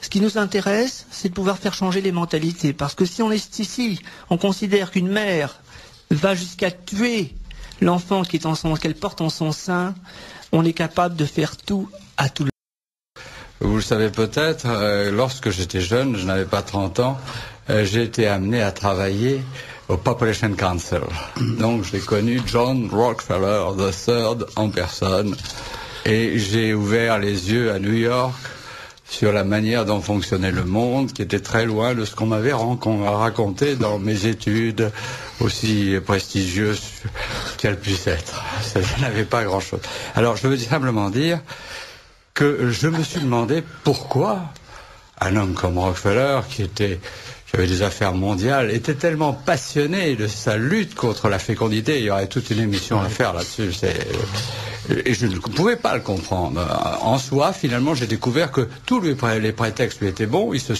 Ce qui nous intéresse, c'est de pouvoir faire changer les mentalités. Parce que si on considère qu'une mère va jusqu'à tuer l'enfant qu'elle porte en son sein, on est capable de faire tout à tout le monde. Vous le savez peut-être, lorsque j'étais jeune, je n'avais pas 30 ans, j'ai été amené à travailler au Population Council. Donc j'ai connu John Rockefeller III en personne, et j'ai ouvert les yeux à New York sur la manière dont fonctionnait le monde, qui était très loin de ce qu'on m'avait raconté dans mes études, aussi prestigieuses qu'elles puissent être. Je n'avais pas grand-chose. Alors je veux simplement dire que je me suis demandé pourquoi un homme comme Rockefeller, qui avait des affaires mondiales, était tellement passionné de sa lutte contre la fécondité. Il y aurait toute une émission à faire là-dessus. Et je ne pouvais pas le comprendre. En soi, finalement, j'ai découvert que tous les prétextes lui étaient bons. Il se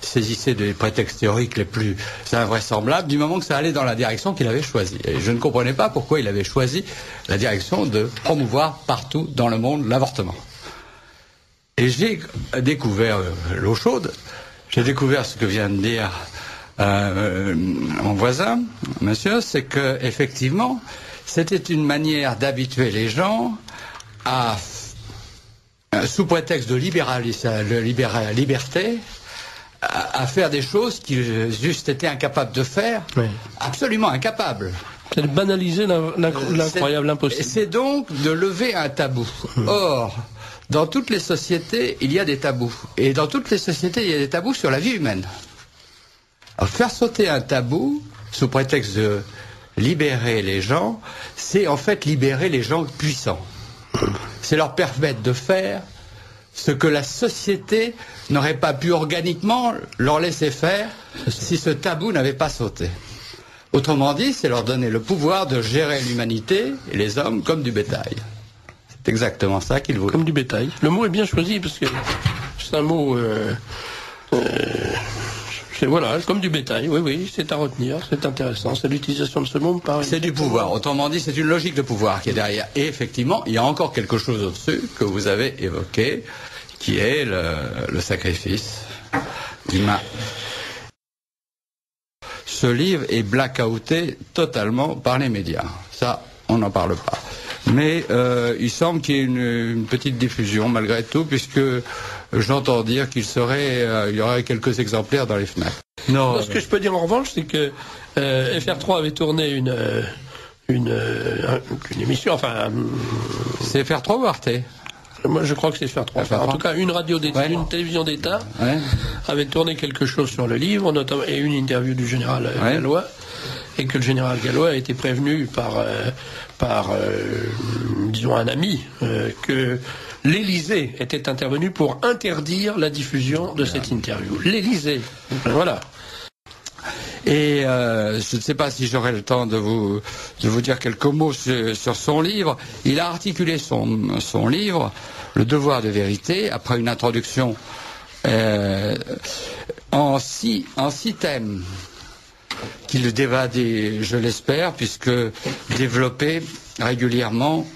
saisissait des prétextes théoriques les plus invraisemblables du moment que ça allait dans la direction qu'il avait choisie. Et je ne comprenais pas pourquoi il avait choisi la direction de promouvoir partout dans le monde l'avortement. Et j'ai découvert l'eau chaude. J'ai découvert ce que vient de dire mon voisin, monsieur, c'est que effectivement, c'était une manière d'habituer les gens à, sous prétexte de liberté, à faire des choses qu'ils juste étaient incapables de faire, oui. Absolument incapables. C'est de banaliser l'incroyable, l'impossible. C'est donc de lever un tabou. Or, dans toutes les sociétés, il y a des tabous. Et dans toutes les sociétés, il y a des tabous sur la vie humaine. Alors, faire sauter un tabou, sous prétexte de libérer les gens, c'est en fait libérer les gens puissants. C'est leur permettre de faire ce que la société n'aurait pas pu organiquement leur laisser faire si ce tabou n'avait pas sauté. Autrement dit, c'est leur donner le pouvoir de gérer l'humanité et les hommes comme du bétail. C'est exactement ça qu'ils voulaient. Comme du bétail. Le mot est bien choisi parce que c'est un mot... c'est voilà, comme du bétail, oui, c'est à retenir, c'est intéressant, c'est l'utilisation de ce mot. C'est du pouvoir, autrement dit, c'est une logique de pouvoir qui est derrière. Et effectivement, il y a encore quelque chose au-dessus que vous avez évoqué, qui est le sacrifice humain. Ce livre est blackouté totalement par les médias. Ça, on n'en parle pas. Mais il semble qu'il y ait une petite diffusion malgré tout, puisque j'entends dire qu'il y aurait quelques exemplaires dans les FNAC. Non, ce que je peux dire en revanche, c'est que FR3 avait tourné une émission, enfin... C'est FR3 ou Arte ? Moi, je crois que c'est FR3. En tout cas, une radio d'État, une télévision d'État avait tourné quelque chose sur le livre, notamment, et une interview du général Gallois, et que le général Gallois a été prévenu par disons, un ami, que l'Élysée était intervenu pour interdire la diffusion de cette interview. L'Élysée. Voilà. Et je ne sais pas si j'aurai le temps de vous dire quelques mots sur son livre. Il a articulé son livre, Le devoir de vérité, après une introduction en six thèmes qu'il débat, je l'espère, puisque développé régulièrement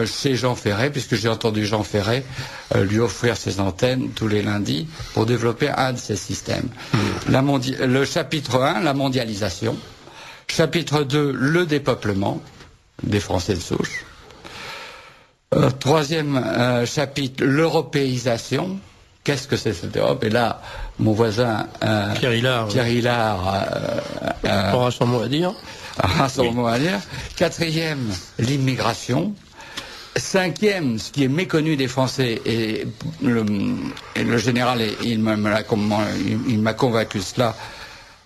chez Jean Ferret, puisque j'ai entendu Jean Ferret lui offrir ses antennes tous les lundis pour développer un de ces systèmes. Le chapitre 1, la mondialisation. Chapitre 2, le dépeuplement des Français de souche. Troisième chapitre, l'européisation. Qu'est-ce que c'est cette Europe? Et là, mon voisin Pierre Hilard aura son mot à dire. Quatrième, l'immigration. Cinquième, ce qui est méconnu des Français, et le général, il m'a convaincu cela,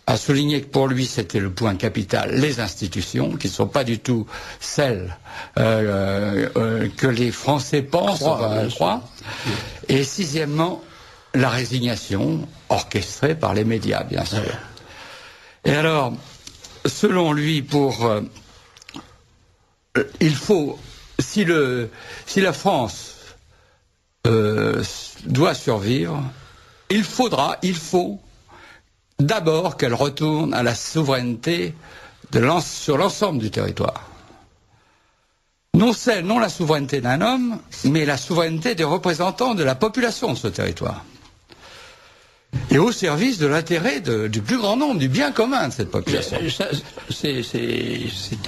a souligné que pour lui c'était le point capital, les institutions, qui ne sont pas du tout celles que les Français pensent, croient. Et sixièmement, la résignation, orchestrée par les médias, bien sûr. Et alors, selon lui, il faut, si la France doit survivre, il faut d'abord qu'elle retourne à la souveraineté sur l'ensemble du territoire. Non la souveraineté d'un homme, mais la souveraineté des représentants de la population de ce territoire. Et au service de l'intérêt du plus grand nombre, du bien commun de cette population. C'est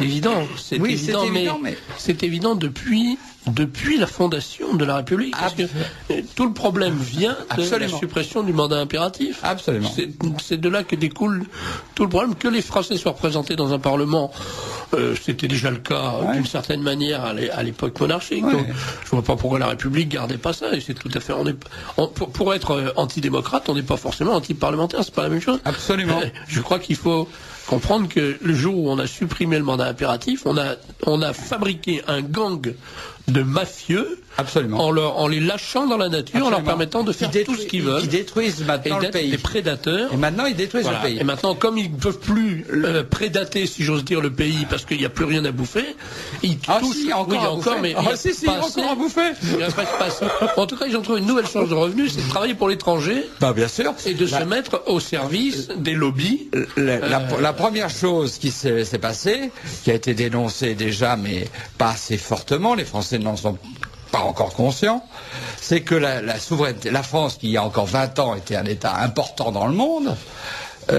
évident. C'est évident, mais c'est évident depuis la fondation de la République. Parce que tout le problème vient de la suppression du mandat impératif. Absolument. C'est de là que découle tout le problème. Que les Français soient représentés dans un Parlement, c'était déjà le cas d'une certaine manière à l'époque monarchique. Donc, je vois pas pourquoi la République gardait pas ça. Et c'est tout à fait. Pour être antidémocrate, on n'est pas forcément anti-parlementaire. C'est pas la même chose. Absolument. Je crois qu'il faut comprendre que le jour où on a supprimé le mandat impératif, on a fabriqué un gang de mafieux. Absolument. En les lâchant dans la nature, absolument, en leur permettant de faire tout ce qu'ils veulent. Ils détruisent maintenant le pays. Des prédateurs. Et maintenant, ils détruisent le pays. Et maintenant, comme ils ne peuvent plus prédater, si j'ose dire, le pays, parce qu'il n'y a plus rien à bouffer, ils touchent... Si, encore, mais... encore à bouffer. En tout cas, ils ont trouvé une nouvelle source de revenus, c'est de travailler pour l'étranger. Bien sûr. Et de se mettre au service des lobbies. La première chose qui s'est passée, qui a été dénoncée déjà, mais pas assez fortement, les Français n'en sont pas encore conscients, c'est que la souveraineté, la France, qui il y a encore 20 ans était un État important dans le monde,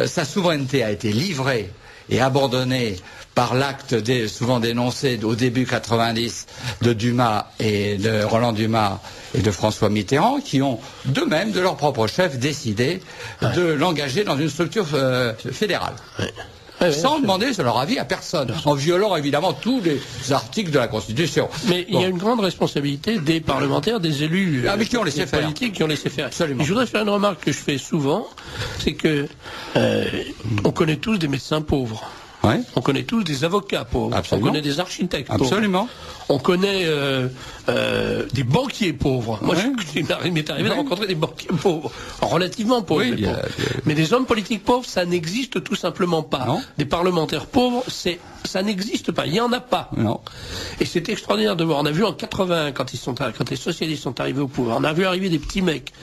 sa souveraineté a été livrée et abandonnée par l'acte souvent dénoncé au début 90 de Dumas et de Roland Dumas et de François Mitterrand, qui ont d'eux-mêmes, de leur propre chef, décidé de l'engager dans une structure fédérale. Sans demander leur avis à personne, en violant évidemment tous les articles de la Constitution. Mais il y a une grande responsabilité des parlementaires, des élus qui ont laissé faire. Politiques qui ont laissé faire. Absolument. Et je voudrais faire une remarque que je fais souvent, c'est que on connaît tous des médecins pauvres. Ouais. On connaît tous des avocats pauvres. Absolument. On connaît des architectes pauvres. Absolument. On connaît des banquiers pauvres. Moi, il m'est arrivé de rencontrer des banquiers pauvres, relativement pauvres. Oui, mais des hommes politiques pauvres, ça n'existe tout simplement pas. Non. Des parlementaires pauvres, ça n'existe pas. Il n'y en a pas. Non. Et c'est extraordinaire de voir. On a vu en 80, quand les socialistes sont arrivés au pouvoir, on a vu arriver des petits mecs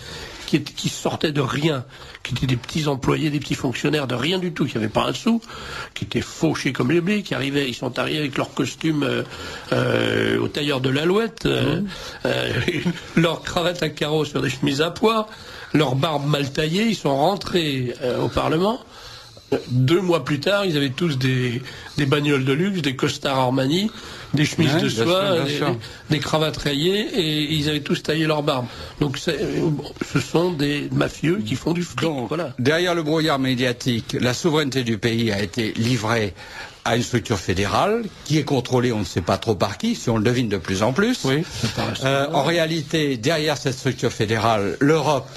qui sortaient de rien, qui étaient des petits employés, des petits fonctionnaires de rien du tout, qui n'avaient pas un sou, qui étaient fauchés comme les blés, ils sont arrivés avec leur costume au tailleur de l'Alouette, leur cravate à carreaux sur des chemises à pois, leur barbe mal taillée, ils sont rentrés au Parlement. 2 mois plus tard, ils avaient tous des bagnoles de luxe, des costards Armani, des chemises de soie, des cravates rayées, et ils avaient tous taillé leur barbe. Donc ce sont des mafieux qui font du fric. Donc, voilà. Derrière le brouillard médiatique, la souveraineté du pays a été livrée à une structure fédérale qui est contrôlée, on ne sait pas trop par qui, si on le devine de plus en plus. Oui, en réalité, derrière cette structure fédérale, l'Europe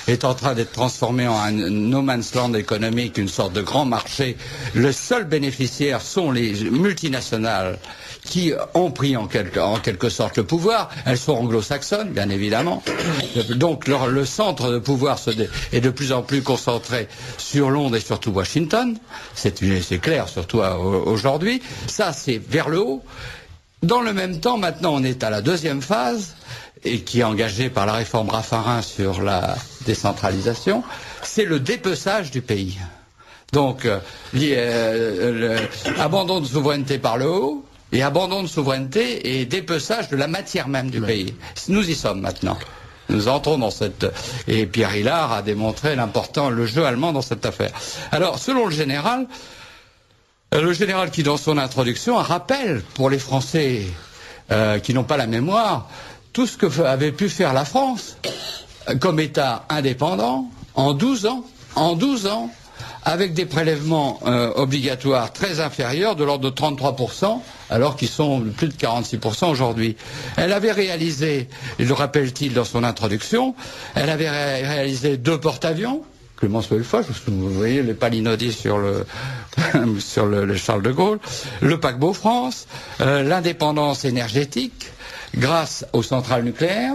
est en train d'être transformé en un no man's land économique, une sorte de grand marché. Le seul bénéficiaire sont les multinationales qui ont pris en quelque sorte le pouvoir. Elles sont anglo-saxonnes, bien évidemment. Donc le centre de pouvoir est de plus en plus concentré sur Londres et surtout Washington. C'est clair, surtout aujourd'hui. Ça, c'est vers le haut. Dans le même temps, maintenant, on est à la deuxième phase, et qui est engagée par la réforme Raffarin sur la décentralisation, c'est le dépeçage du pays. Donc, abandon de souveraineté par le haut, et abandon de souveraineté et dépeçage de la matière même du pays. Nous y sommes maintenant. Nous entrons dans cette... Et Pierre Hillard a démontré le jeu allemand dans cette affaire. Alors, selon le général qui, dans son introduction, rappelle pour les Français qui n'ont pas la mémoire, tout ce que avait pu faire la France comme État indépendant en 12 ans, avec des prélèvements obligatoires très inférieurs, de l'ordre de 33%, alors qu'ils sont plus de 46% aujourd'hui. Elle avait réalisé, et le rappelle-t-il dans son introduction, elle avait réalisé 2 porte-avions, Clémence Foch, vous voyez les palinodies sur le Charles de Gaulle, le paquebot France, l'indépendance énergétique, grâce aux centrales nucléaires,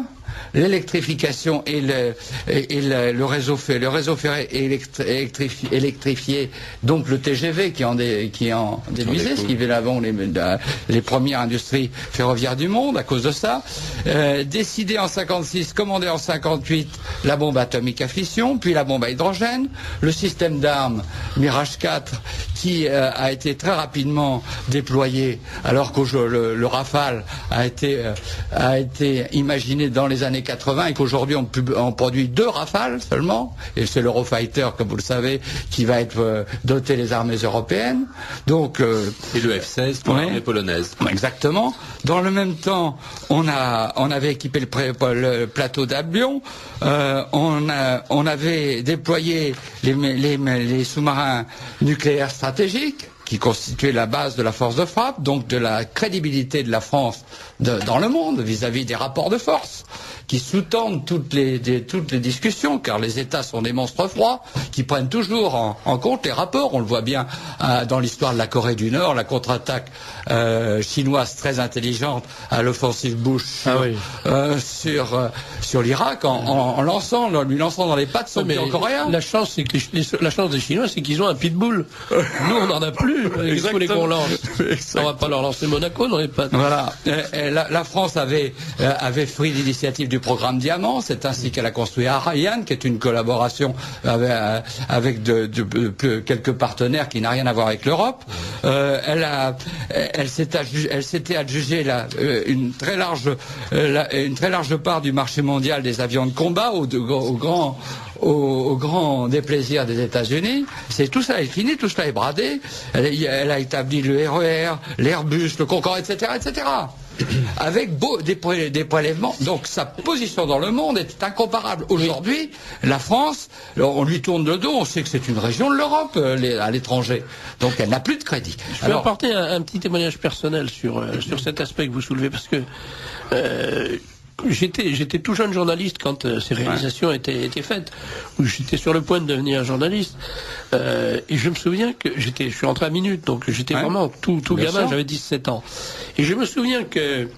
l'électrification et le réseau ferré électrifié, donc le TGV qui en déduisait, ce qui avait avant les premières industries ferroviaires du monde à cause de ça. Décidé en 56, commandé en 58 la bombe atomique à fission, puis la bombe à hydrogène, le système d'armes Mirage 4 qui a été très rapidement déployé, alors que le Rafale a été imaginé dans les années 80 et qu'aujourd'hui on produit 2 Rafales seulement, et c'est l'Eurofighter, comme vous le savez, qui va être doté les armées européennes. Donc, et le F-16 pour l'armée polonaise. Exactement. Dans le même temps, on avait équipé le plateau d'Albion, on avait déployé les sous-marins nucléaires stratégiques, qui constituait la base de la force de frappe, donc de la crédibilité de la France dans le monde vis-à-vis des rapports de force, qui sous-tendent toutes les discussions, car les États sont des monstres froids, qui prennent toujours en compte les rapports. On le voit bien dans l'histoire de la Corée du Nord, la contre-attaque chinoise très intelligente à l'offensive Bush sur l'Irak, lui lançant dans les pattes son pion coréen. La chance des Chinois, c'est qu'ils ont un pitbull. Nous, on n'en a plus. Qu'est-ce que vous voulez qu'on lance? On va pas leur lancer Monaco dans les pattes. Voilà. La France avait pris l'initiative du programme Diamant. C'est ainsi qu'elle a construit Ariane, qui est une collaboration avec quelques partenaires qui n'a rien à voir avec l'Europe. Elle s'était adjugée une très large part du marché mondial des avions de combat au grand déplaisir des États-Unis. Tout ça est fini, tout cela est bradé. Elle a établi le RER, l'Airbus, le Concorde, etc., etc. Avec des prélèvements. Donc sa position dans le monde est incomparable. Aujourd'hui, la France, on lui tourne le dos, on sait que c'est une région de l'Europe à l'étranger. Donc elle n'a plus de crédit. Je peux apporter un petit témoignage personnel sur cet aspect que vous soulevez, parce que j'étais tout jeune journaliste quand ces réalisations étaient faites, où j'étais sur le point de devenir journaliste, et je me souvien que je suis rentré à Minute, donc j'étais vraiment tout gamin, j'avais 17 ans, et je me souviens que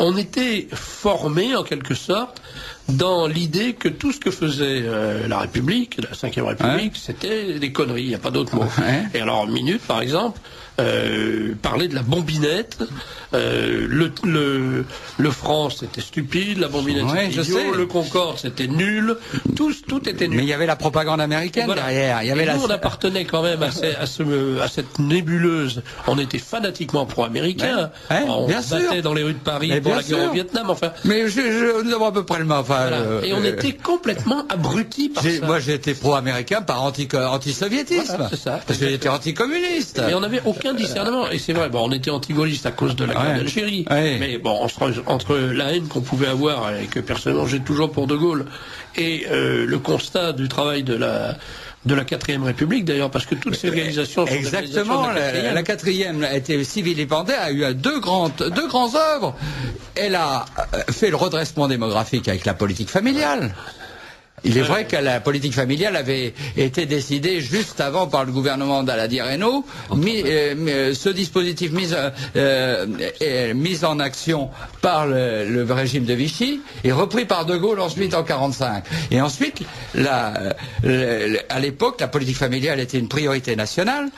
on était formé en quelque sorte dans l'idée que tout ce que faisait la République, la Ve République, c'était des conneries, il n'y a pas d'autre mot. Et alors Minute, par exemple, parlait de la bombinette, le France c'était stupide, la bombinette c'était idiot, le Concorde c'était nul, tout était nul. Mais il y avait la propagande américaine derrière. Nous on appartenait quand même à cette nébuleuse. On était fanatiquement pro-américain. On se battait dans les rues de Paris pour la guerre au Vietnam. Enfin. Mais nous avons à peu près le même. Et on était complètement abrutis par ça. Moi j'ai été pro-américain par anti-soviétisme. Voilà, c'est ça. Parce que j'étais anti-communiste. Et on n'avait aucun discernement. Et c'est vrai, on était anti-gaulliste à cause de la guerre d'Algérie. Mais bon, entre la haine qu'on pouvait avoir, et que personnellement j'ai toujours pour De Gaulle, et le constat du travail de la 4ème République, d'ailleurs, parce que toutes ces réalisations sont exactement, la 4e a été si vilipendée, a eu deux grandes œuvres. Elle a fait le redressement démographique avec la politique familiale. Il est vrai que la politique familiale avait été décidée juste avant par le gouvernement d'Aladi Reynaud. Ce dispositif mis en action par le régime de Vichy et repris par De Gaulle ensuite en 1945. Et ensuite, à l'époque, la politique familiale était une priorité nationale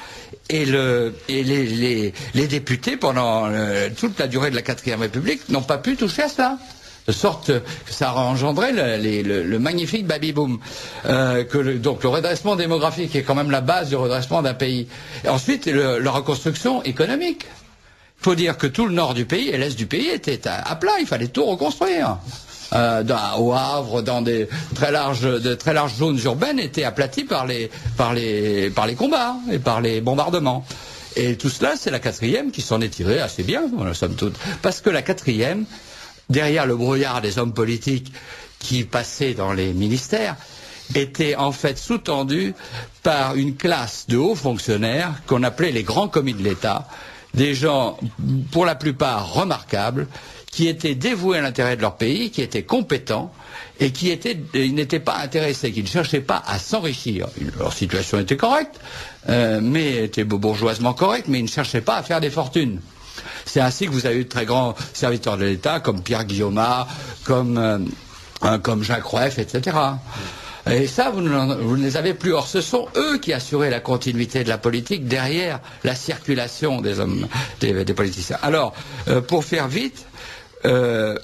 et les députés, pendant toute la durée de la 4e République, n'ont pas pu toucher à cela. De sorte que ça a engendré le magnifique baby-boom. Donc le redressement démographique est quand même la base du redressement d'un pays. Et ensuite, la reconstruction économique. Il faut dire que tout le nord du pays et l'est du pays étaient à plat, il fallait tout reconstruire. Au Havre, dans de très larges zones urbaines, étaient aplaties par les combats et par les bombardements. Et tout cela, c'est la 4e qui s'en est tirée assez bien, somme toute. Parce que la 4e, derrière le brouillard des hommes politiques qui passaient dans les ministères, était en fait sous-tendue par une classe de hauts fonctionnaires qu'on appelait les grands commis de l'État, des gens pour la plupart remarquables, qui étaient dévoués à l'intérêt de leur pays, qui étaient compétents et ils n'étaient pas intéressés, qui ne cherchaient pas à s'enrichir. Leur situation était correcte, mais était bourgeoisement correcte, mais ils ne cherchaient pas à faire des fortunes. C'est ainsi que vous avez eu de très grands serviteurs de l'État, comme Pierre Guillaumat, comme Jacques Rueff, etc. Et ça, vous ne les avez plus. Or, ce sont eux qui assuraient la continuité de la politique derrière la circulation des hommes, des politiciens. Alors, pour faire vite, le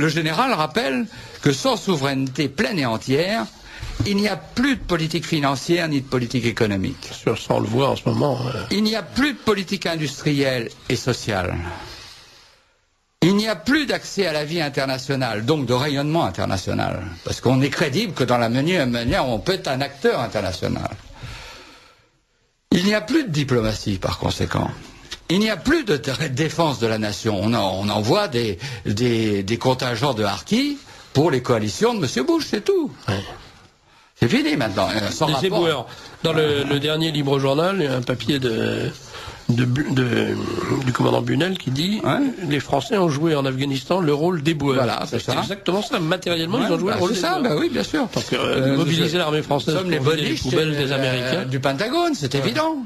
général rappelle que sans souveraineté pleine et entière, il n'y a plus de politique financière ni de politique économique. Ça, on le voit en ce moment. Il n'y a plus de politique industrielle et sociale. Il n'y a plus d'accès à la vie internationale, donc de rayonnement international. Parce qu'on est crédible que dans la manière on peut être un acteur international. Il n'y a plus de diplomatie, par conséquent. Il n'y a plus de défense de la nation. On envoie des contingents de harkis pour les coalitions de M. Bush, c'est tout. Ouais. C'est fini maintenant. Sans les rapport. éboueurs. Dans le dernier Libre Journal, il y a un papier du commandant Bunel qui dit les Français ont joué en Afghanistan le rôle d'éboueurs. Voilà, c'est ça. exactement ça. Matériellement, ils ont joué le rôle d'éboueurs. C'est ça, oui, bien sûr. Donc, mobiliser l'armée française nous sommes les pour vider les boniches poubelles des Américains. Du Pentagone, c'est évident.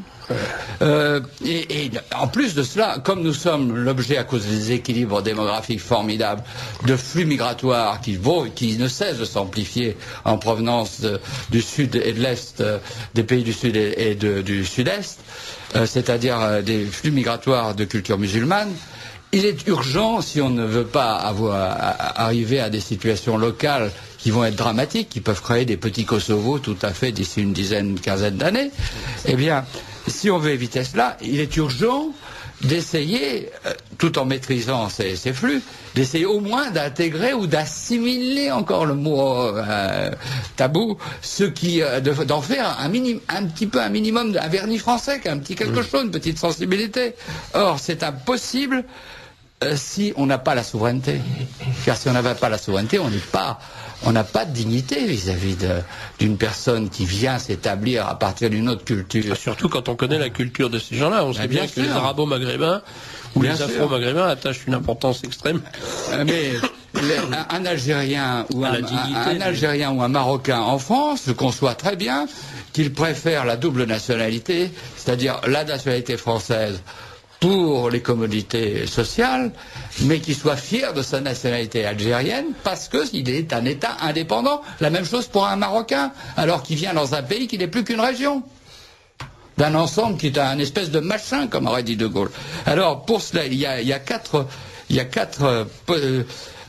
Et en plus de cela, comme nous sommes l'objet, à cause des équilibres démographiques formidables, de flux migratoires qui ne cessent de s'amplifier en provenance du sud et de l'est, des pays du sud et du sud-est, c'est-à-dire des flux migratoires de culture musulmane, il est urgent, si on ne veut pas arriver à des situations locales qui vont être dramatiques, qui peuvent créer des petits Kosovo tout à fait d'ici une quinzaine d'années, eh bien, si on veut éviter cela, il est urgent d'essayer, tout en maîtrisant ces flux, d'essayer au moins d'intégrer ou d'assimiler, encore le mot tabou, d'en faire un petit peu un minimum, un vernis français, un petit quelque chose, une petite sensibilité. Or, c'est impossible si on n'a pas la souveraineté. Car si on n'a pas la souveraineté, on n'a pas de dignité vis-à-vis d'une personne qui vient s'établir à partir d'une autre culture. Surtout quand on connaît la culture de ces gens-là. On sait bien que les arabo-maghrébins ou les afro-maghrébins attachent une importance extrême. Mais un Algérien ou un Algérien ou un Marocain en France, je conçois très bien qu'il préfère la double nationalité, c'est-à-dire la nationalité française pour les commodités sociales, mais qu'il soit fier de sa nationalité algérienne parce qu'il est un État indépendant. La même chose pour un Marocain, alors qu'il vient dans un pays qui n'est plus qu'une région, d'un ensemble qui est un espèce de machin, comme aurait dit De Gaulle. Alors, pour cela, il y a quatre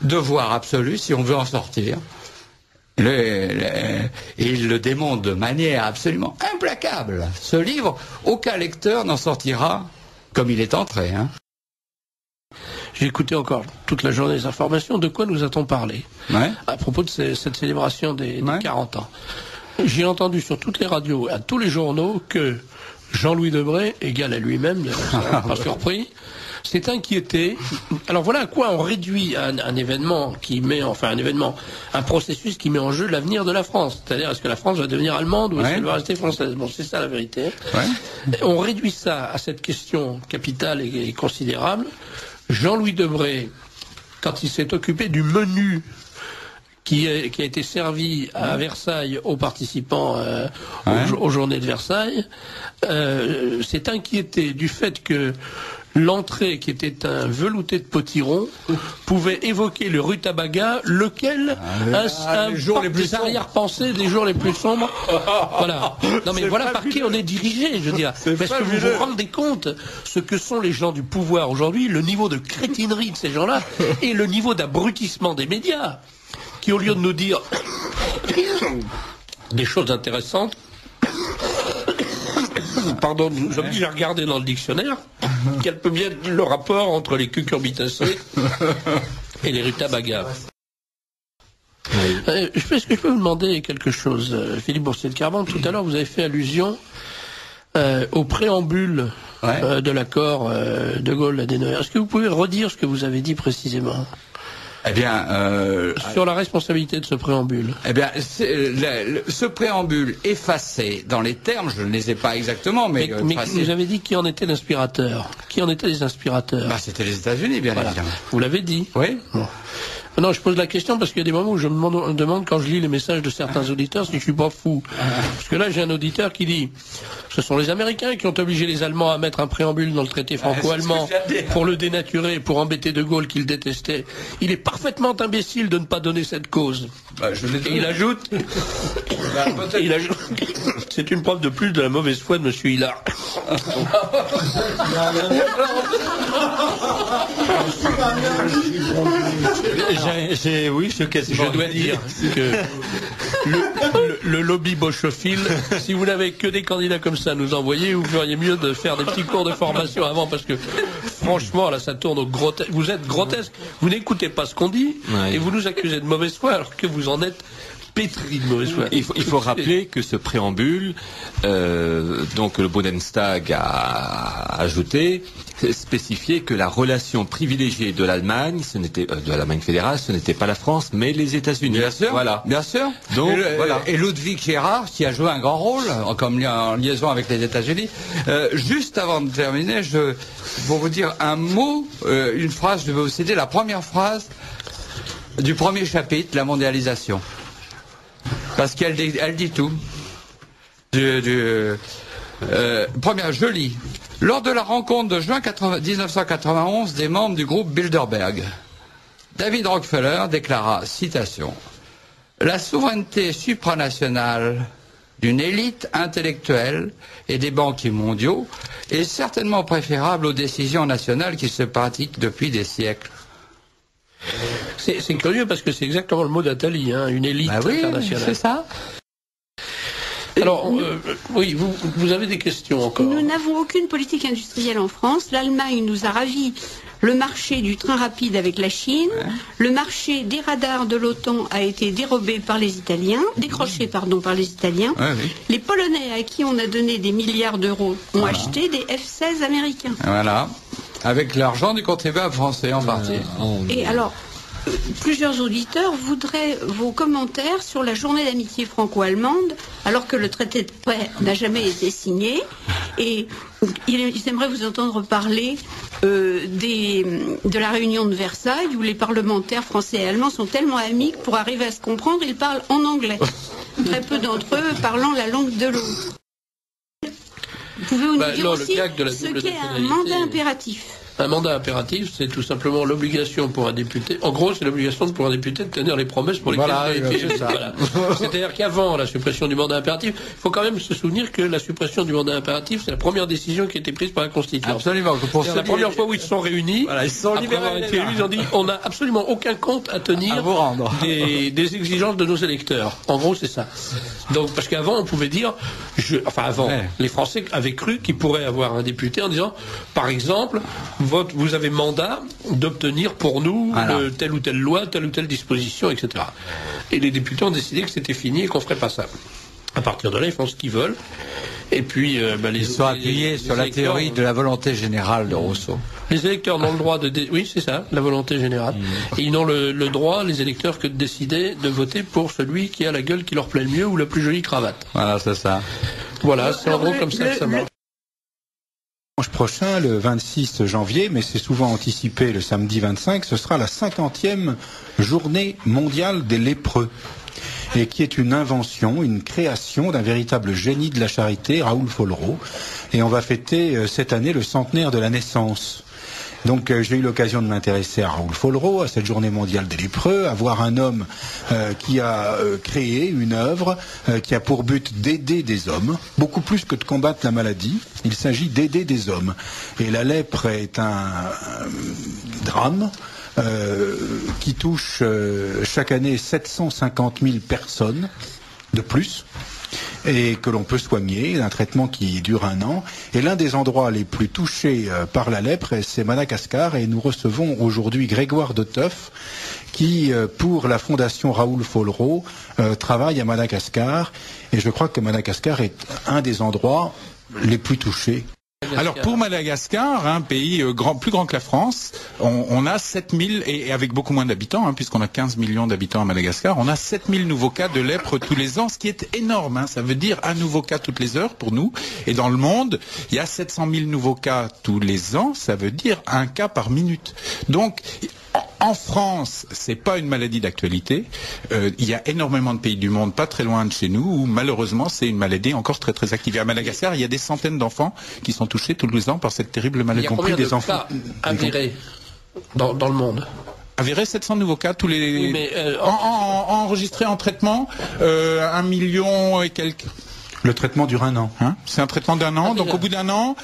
devoirs absolus si on veut en sortir. Et il le démontre de manière absolument implacable. Ce livre, aucun lecteur n'en sortira comme il est entré. J'ai écouté encore toute la journée les informations. De quoi nous a-t-on parlé à propos de cette célébration des 40 ans? J'ai entendu sur toutes les radios, à tous les journaux, que Jean-Louis Debré, égal à lui-même, pas surpris, s'est inquiété. Alors voilà à quoi on réduit un événement qui met, un processus qui met en jeu l'avenir de la France. C'est-à-dire, est-ce que la France va devenir allemande ou est-ce qu'elle va rester française? Bon, c'est ça la vérité. On réduit ça à cette question capitale et considérable. Jean-Louis Debré, quand il s'est occupé du menu qui a été servi à Versailles aux participants aux journées de Versailles, s'est inquiété du fait que l'entrée, qui était un velouté de potiron, pouvait évoquer le rutabaga, lequel porte des arrière-pensées des jours les plus sombres. Voilà. Non mais voilà par qui on est dirigé, je veux dire. Parce que vous vous rendez compte ce que sont les gens du pouvoir aujourd'hui, le niveau de crétinerie de ces gens-là et le niveau d'abrutissement des médias, qui au lieu de nous dire des choses intéressantes, pardon, nous oblige à regarder dans le dictionnaire quel peut bien être le rapport entre les cucurbitacées et les rutabagas. Est-ce que je peux vous demander quelque chose, Philippe Boursier de Carbone? Tout à l'heure, vous avez fait allusion au préambule de l'accord de Gaulle-Adenauer. Est-ce que vous pouvez redire ce que vous avez dit précisément? Eh bien, sur la responsabilité de ce préambule. Eh bien, ce préambule effacé dans les termes, je ne les ai pas exactement, mais vous avez dit qui en était l'inspirateur. Qui en étaient les inspirateurs? C'était les États-Unis, bien évidemment. Vous l'avez dit. Oui. Bon. Non, je pose la question parce qu'il y a des moments où je me demande quand je lis les messages de certains auditeurs si je suis pas fou. Parce que là, j'ai un auditeur qui dit ce sont les Américains qui ont obligé les Allemands à mettre un préambule dans le traité franco-allemand pour le dénaturer, pour embêter De Gaulle qu'il détestait. Il est parfaitement imbécile de ne pas donner cette cause. Et il ajoute, c'est une preuve de plus de la mauvaise foi de M. Hillard. Je dois dire que le lobby bochophile, si vous n'avez que des candidats comme ça à nous envoyer, vous feriez mieux de faire des petits cours de formation avant, parce que franchement, là, ça tourne au grotesque. Vous êtes grotesque, vous n'écoutez pas ce qu'on dit, et vous nous accusez de mauvaise foi, alors que vous en êtes pétri de mauvaise foi. Il faut rappeler que ce préambule, donc le Bundestag a ajouté, spécifié que la relation privilégiée de l'Allemagne, de l'Allemagne fédérale, ce n'était pas la France, mais les États-Unis. Bien sûr, voilà. Bien sûr. Donc, voilà. Et Ludwig Erhard, qui a joué un grand rôle en liaison avec les États-Unis. Juste avant de terminer, pour vous dire un mot, une phrase, je vais vous citer la première phrase du premier chapitre, la mondialisation. Parce qu'elle dit tout. Première, je lis. Lors de la rencontre de juin 1991 des membres du groupe Bilderberg, David Rockefeller déclara, citation, « La souveraineté supranationale d'une élite intellectuelle et des banquiers mondiaux est certainement préférable aux décisions nationales qui se pratiquent depuis des siècles. » C'est curieux parce que c'est exactement le mot d'Attali, une élite internationale. C'est ça. Alors, oui, vous avez des questions encore. Nous n'avons aucune politique industrielle en France. L'Allemagne nous a ravi le marché du train rapide avec la Chine. Ouais. Le marché des radars de l'OTAN a été décroché par les Italiens. Ouais, oui. Les Polonais à qui on a donné des milliards d'euros ont acheté des F-16 américains. Voilà, avec l'argent du contribuable français en partie. Et alors, plusieurs auditeurs voudraient vos commentaires sur la journée d'amitié franco-allemande, alors que le traité de paix n'a jamais été signé. Et ils aimeraient vous entendre parler de la réunion de Versailles, où les parlementaires français et allemands sont tellement amis que pour arriver à se comprendre, ils parlent en anglais. Très peu d'entre eux parlant la langue de l'autre. Pouvez-vous nous dire aussi ce qu'est un mandat impératif? Un mandat impératif, c'est tout simplement l'obligation pour un député. En gros, c'est l'obligation pour un député de tenir les promesses pour lesquelles il a été élu. Voilà. C'est-à-dire qu'avant la suppression du mandat impératif, il faut quand même se souvenir que la suppression du mandat impératif, c'est la première décision qui a été prise par la Constitution. Absolument. C'est la première fois où ils se sont réunis. Voilà, ils se sont après avoir été élus, ils ont dit on n'a absolument aucun compte à tenir des exigences de nos électeurs. En gros, c'est ça. Donc, parce qu'avant, on pouvait dire, les Français avaient cru qu'ils pourraient avoir un député en disant, par exemple, vous avez mandat d'obtenir pour nous telle ou telle loi, telle ou telle disposition, etc. Et les députés ont décidé que c'était fini et qu'on ne ferait pas ça. À partir de là, ils font ce qu'ils veulent. Et puis, ils sont appuyés sur la théorie de la volonté générale de Rousseau. Les électeurs n'ont le droit oui, c'est ça, la volonté générale. Et ils n'ont le droit, les électeurs, que de décider de voter pour celui qui a la gueule qui leur plaît le mieux ou la plus jolie cravate. Voilà, c'est ça. Voilà, c'est en gros comme ça que ça marche. Dimanche prochain, le 26 janvier, mais c'est souvent anticipé le samedi 25, ce sera la 50e journée mondiale des lépreux, et qui est une invention, une création d'un véritable génie de la charité, Raoul Follereau, et on va fêter cette année le centenaire de la naissance. Donc j'ai eu l'occasion de m'intéresser à Raoul Follereau, à cette journée mondiale des lépreux, à voir un homme qui a créé une œuvre qui a pour but d'aider des hommes, beaucoup plus que de combattre la maladie. Il s'agit d'aider des hommes. Et la lèpre est un drame qui touche chaque année 750 000 personnes de plus, et que l'on peut soigner, d'un traitement qui dure 1 an. Et l'un des endroits les plus touchés par la lèpre, c'est Madagascar, et nous recevons aujourd'hui Grégoire de Teuf, qui, pour la fondation Raoul Follereau, travaille à Madagascar, et je crois que Madagascar est un des endroits les plus touchés. Alors pour Madagascar, un pays plus grand que la France, on a 7000, et avec beaucoup moins d'habitants, puisqu'on a 15 millions d'habitants à Madagascar, on a 7000 nouveaux cas de lèpre tous les ans, ce qui est énorme. Ça veut dire un nouveau cas toutes les heures pour nous. Et dans le monde, il y a 700 000 nouveaux cas tous les ans, ça veut dire un cas par minute. Donc, en France, c'est pas une maladie d'actualité. Il y a énormément de pays du monde, pas très loin de chez nous, où malheureusement c'est une maladie encore très très active. Et à Madagascar, il y a des centaines d'enfants qui sont touchés tous les ans par cette terrible maladie. Il y a combien de cas avérés dans le monde? Avérés 700 nouveaux cas tous les. Oui, mais enregistrés en traitement, 1 million et quelques. Le traitement dure 1 an. C'est un traitement d'1 an. Donc au bout d'1 an,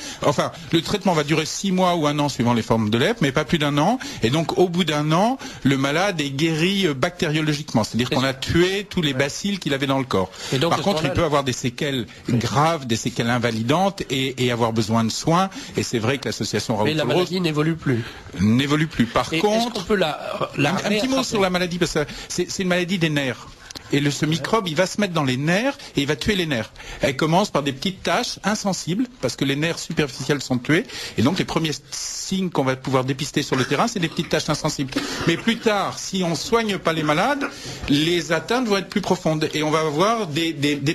le traitement va durer 6 mois ou 1 an suivant les formes de lèpre, mais pas plus d'1 an. Et donc au bout d'1 an, le malade est guéri bactériologiquement. C'est-à-dire qu'on a tué tous les bacilles qu'il avait dans le corps. Par contre, il peut avoir des séquelles graves, des séquelles invalidantes et avoir besoin de soins. Et c'est vrai que l'association Raoul Follereau... Mais la maladie n'évolue plus. Par contre... Est-ce qu'on peut un petit mot sur la maladie, parce que c'est une maladie des nerfs. Et ce microbe, il va se mettre dans les nerfs et il va tuer les nerfs. Elle commence par des petites taches insensibles, parce que les nerfs superficiels sont tués. Et donc les premiers signes qu'on va pouvoir dépister sur le terrain, c'est des petites taches insensibles. Mais plus tard, si on soigne pas les malades, les atteintes vont être plus profondes. Et on va avoir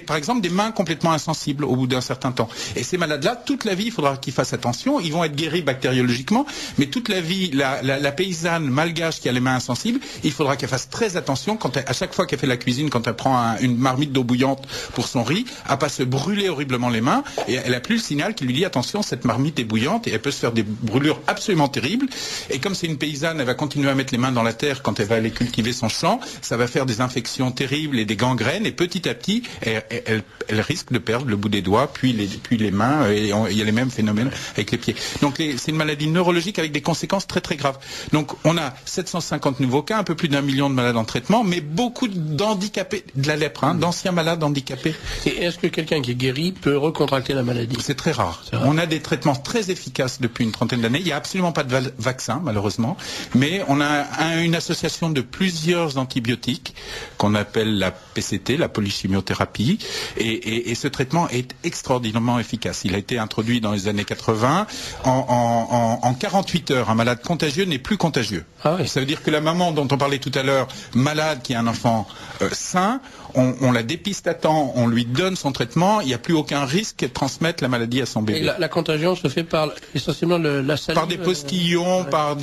par exemple des mains complètement insensibles au bout d'un certain temps. Et ces malades-là, toute la vie, il faudra qu'ils fassent attention. Ils vont être guéris bactériologiquement, mais toute la vie, la paysanne malgache qui a les mains insensibles, il faudra qu'elle fasse très attention à chaque fois qu'elle fait la cuisine, quand elle prend une marmite d'eau bouillante pour son riz, à pas se brûler horriblement les mains. Et elle a plus le signal qui lui dit attention, cette marmite est bouillante, et elle peut se faire des brûlures absolument terribles. Et comme c'est une paysanne, elle va continuer à mettre les mains dans la terre quand elle va aller cultiver son champ. Ça va faire des infections terribles et des gangrènes. Et petit à petit, elle risque de perdre le bout des doigts, puis les mains. Et il y a les mêmes phénomènes avec les pieds. Donc c'est une maladie neurologique avec des conséquences très très graves. Donc on a 750 nouveaux cas, un peu plus d'1 million de malades en traitement, mais beaucoup d'handicapés de la lèpre, d'anciens malades handicapés. Et est-ce que quelqu'un qui est guéri peut recontracter la maladie? C'est très rare. On a des traitements très efficaces depuis une trentaine d'années. Il n'y a absolument pas de vaccin, malheureusement, mais on a une association de plusieurs antibiotiques qu'on appelle la PCT, la polychimiothérapie, et ce traitement est extraordinairement efficace. Il a été introduit dans les années 80. En 48 heures, un malade contagieux n'est plus contagieux. Ah oui. Ça veut dire que la maman dont on parlait tout à l'heure, malade, qui a un enfant sain, on la dépiste à temps, on lui donne son traitement, il n'y a plus aucun risque de transmettre la maladie à son bébé. Et la contagion se fait essentiellement la salive. Par des postillons, par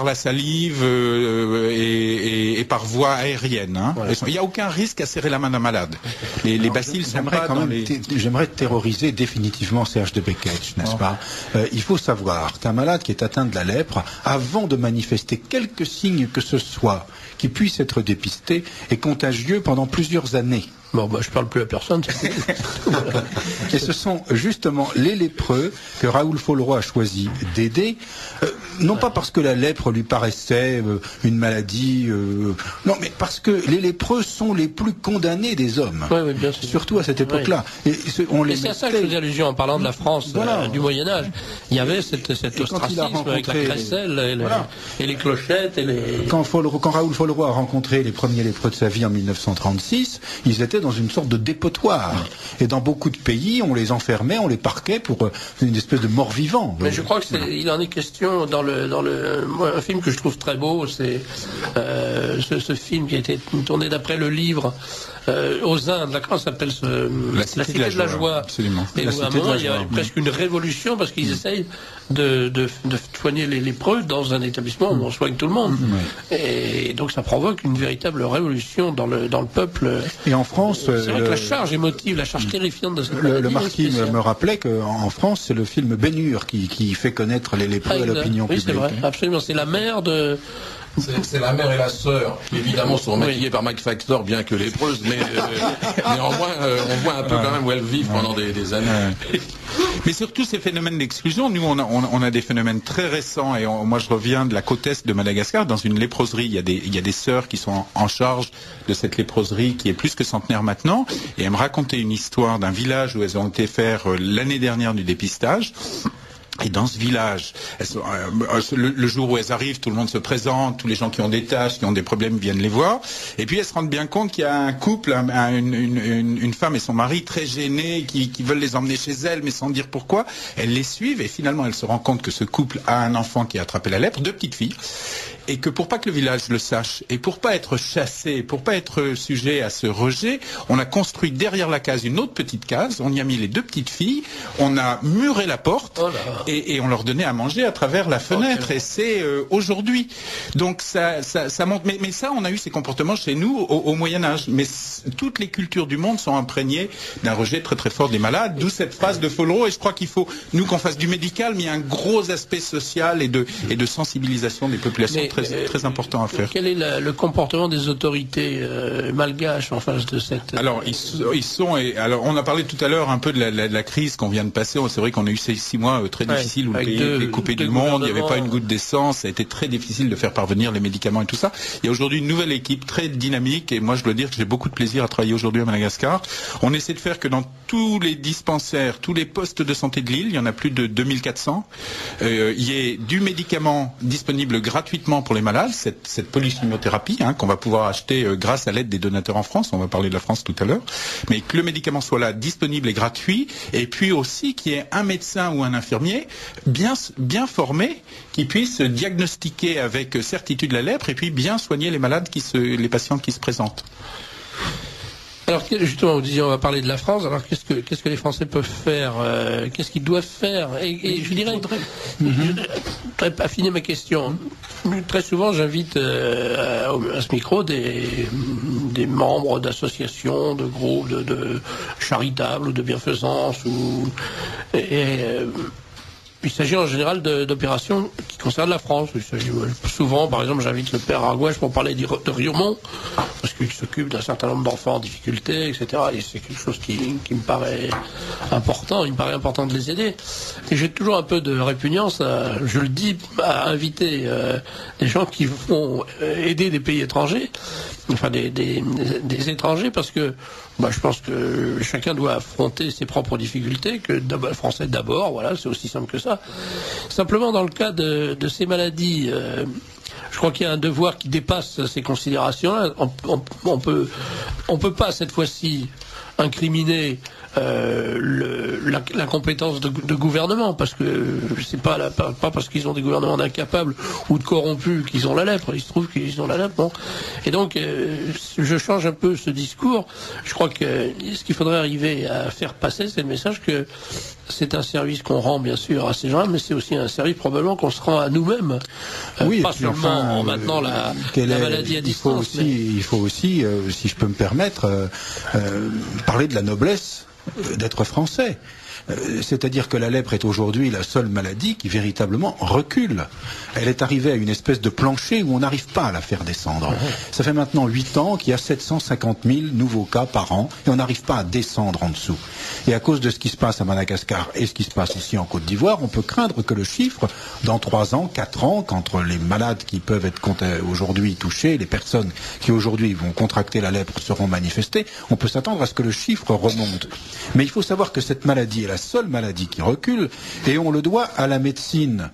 la salive et par voie aérienne. Voilà. Il n'y a aucun risque à serrer la main d'un malade. Les bacilles sont pas dans les... J'aimerais terroriser définitivement Serge de Beketch, n'est-ce pas? Il faut savoir qu'un malade qui est atteint de la lèpre, avant de manifester quelques signes que ce soit qui puisse être dépisté, est contagieux pendant plusieurs années. Bon, je parle plus à personne. Et ce sont justement les lépreux que Raoul Folleroy a choisi d'aider, non pas parce que la lèpre lui paraissait une maladie, non, mais parce que les lépreux sont les plus condamnés des hommes, oui, bien sûr. Surtout à cette époque-là. Oui. Et c'est à ça que je faisais allusion en parlant de la France du Moyen-Âge. Il y avait cet ostracisme avec la crécelle et les clochettes. Quand Raoul Folleroy a rencontré les premiers lépreux de sa vie en 1936, ils étaient dans une sorte de dépotoir. Et dans beaucoup de pays, on les enfermait, on les parquait pour une espèce de mort-vivant. Mais je crois qu'il en est question dans un film que je trouve très beau, c'est ce film qui a été tourné d'après le livre aux Indes. Comment s'appelle La Cité de la Joie. Absolument. Et où à un moment, il y a presque une révolution parce qu'ils essayent de soigner les lépreux dans un établissement où on soigne tout le monde. Et donc ça provoque une véritable révolution dans le peuple. Et en France, c'est vrai que la charge émotive, la charge terrifiante de cette maladie, le marquis me rappelait qu'en France, c'est le film Ben-Hur qui fait connaître les lépreux à l'opinion publique. Oui, c'est vrai, absolument. C'est la mère de... C'est la mère et la sœur qui évidemment sont maquillées par Mike Factor, bien que lépreuses, mais néanmoins on voit un peu quand même où elles vivent pendant des années. Mais surtout ces phénomènes d'exclusion, nous on a des phénomènes très récents et moi je reviens de la côte est de Madagascar, dans une léproserie, il y a des sœurs qui sont en charge de cette léproserie qui est plus que centenaire maintenant, et elles me racontaient une histoire d'un village où elles ont été faire l'année dernière du dépistage. Et dans ce village, le jour où elles arrivent, tout le monde se présente, tous les gens qui ont des tâches, qui ont des problèmes viennent les voir. Et puis elles se rendent bien compte qu'il y a un couple, une femme et son mari très gênés, qui veulent les emmener chez elles, mais sans dire pourquoi. Elles les suivent et finalement elles se rendent compte que ce couple a un enfant qui a attrapé la lèpre, 2 petites filles. Et que pour pas que le village le sache, et pour pas être chassé, pour pas être sujet à ce rejet, on a construit derrière la case une autre petite case, on y a mis les 2 petites filles, on a muré la porte, et on leur donnait à manger à travers la fenêtre, et c'est aujourd'hui. Donc ça montre, mais ça on a eu ces comportements chez nous au Moyen-Âge, mais toutes les cultures du monde sont imprégnées d'un rejet très très fort des malades, d'où cette phrase de Folleroy, et je crois qu'il faut, nous, qu'on fasse du médical, mais il y a un gros aspect social et de sensibilisation des populations très important à faire. Quel est le comportement des autorités malgaches en face de cette... Alors, alors on a parlé tout à l'heure un peu de la crise qu'on vient de passer. C'est vrai qu'on a eu ces 6 mois très difficiles où le pays était coupé du monde, il n'y avait pas une goutte d'essence, ça a été très difficile de faire parvenir les médicaments et tout ça. Il y a aujourd'hui une nouvelle équipe très dynamique et moi je dois dire que j'ai beaucoup de plaisir à travailler aujourd'hui à Madagascar. On essaie de faire que dans tous les dispensaires, tous les postes de santé de l'île, il y en a plus de 2400, il y ait du médicament disponible gratuitement médicament pour les malades, cette polychimiothérapie qu'on va pouvoir acheter grâce à l'aide des donateurs en France, on va parler de la France tout à l'heure, mais que le médicament soit là, disponible et gratuit, et puis aussi qu'il y ait un médecin ou un infirmier bien formé qui puisse diagnostiquer avec certitude la lèpre et puis bien soigner les patients qui se présentent. Alors justement, vous disiez on va parler de la France. Alors qu'est-ce que les Français peuvent faire, qu'est-ce qu'ils doivent faire? Et je dirais, je voudrais affiner ma question. Très souvent, j'invite à ce micro des membres d'associations, de groupes, de charitables ou de bienfaisance il s'agit en général d'opérations qui concernent la France. Souvent, par exemple, j'invite le père Argouèche pour parler de Riomont, parce qu'il s'occupe d'un certain nombre d'enfants en difficulté, etc. Et c'est quelque chose qui me paraît important. Il me paraît important de les aider. Et j'ai toujours un peu de répugnance, je le dis, à inviter des gens qui vont aider des pays étrangers, enfin des étrangers, parce que je pense que chacun doit affronter ses propres difficultés, que le français d'abord, voilà, c'est aussi simple que ça. Simplement, dans le cas de ces maladies, je crois qu'il y a un devoir qui dépasse ces considérations-là. On peut pas, cette fois-ci, incriminer la compétence de gouvernement, parce que c'est pas parce qu'ils ont des gouvernements d'incapables ou de corrompus qu'ils ont la lèpre. Il se trouve qu'ils ont la lèpre. Bon. Et donc, je change un peu ce discours. Je crois que ce qu'il faudrait arriver à faire passer, c'est le message que c'est un service qu'on rend bien sûr à ces gens-là, mais c'est aussi un service probablement qu'on se rend à nous-mêmes. Pas seulement en maintenant la maladie à distance. Il faut aussi, si je peux me permettre, parler de la noblesse d'être français. C'est-à-dire que la lèpre est aujourd'hui la seule maladie qui véritablement recule. Elle est arrivée à une espèce de plancher où on n'arrive pas à la faire descendre. Ça fait maintenant 8 ans qu'il y a 750 000 nouveaux cas par an et on n'arrive pas à descendre en dessous. Et à cause de ce qui se passe à Madagascar et ce qui se passe ici en Côte d'Ivoire, on peut craindre que le chiffre, dans 3 ans, 4 ans, qu'entre les malades qui peuvent être aujourd'hui touchés, les personnes qui aujourd'hui vont contracter la lèpre seront manifestées, on peut s'attendre à ce que le chiffre remonte. Mais il faut savoir que cette maladie est la seule maladie qui recule, et on le doit à la médecine,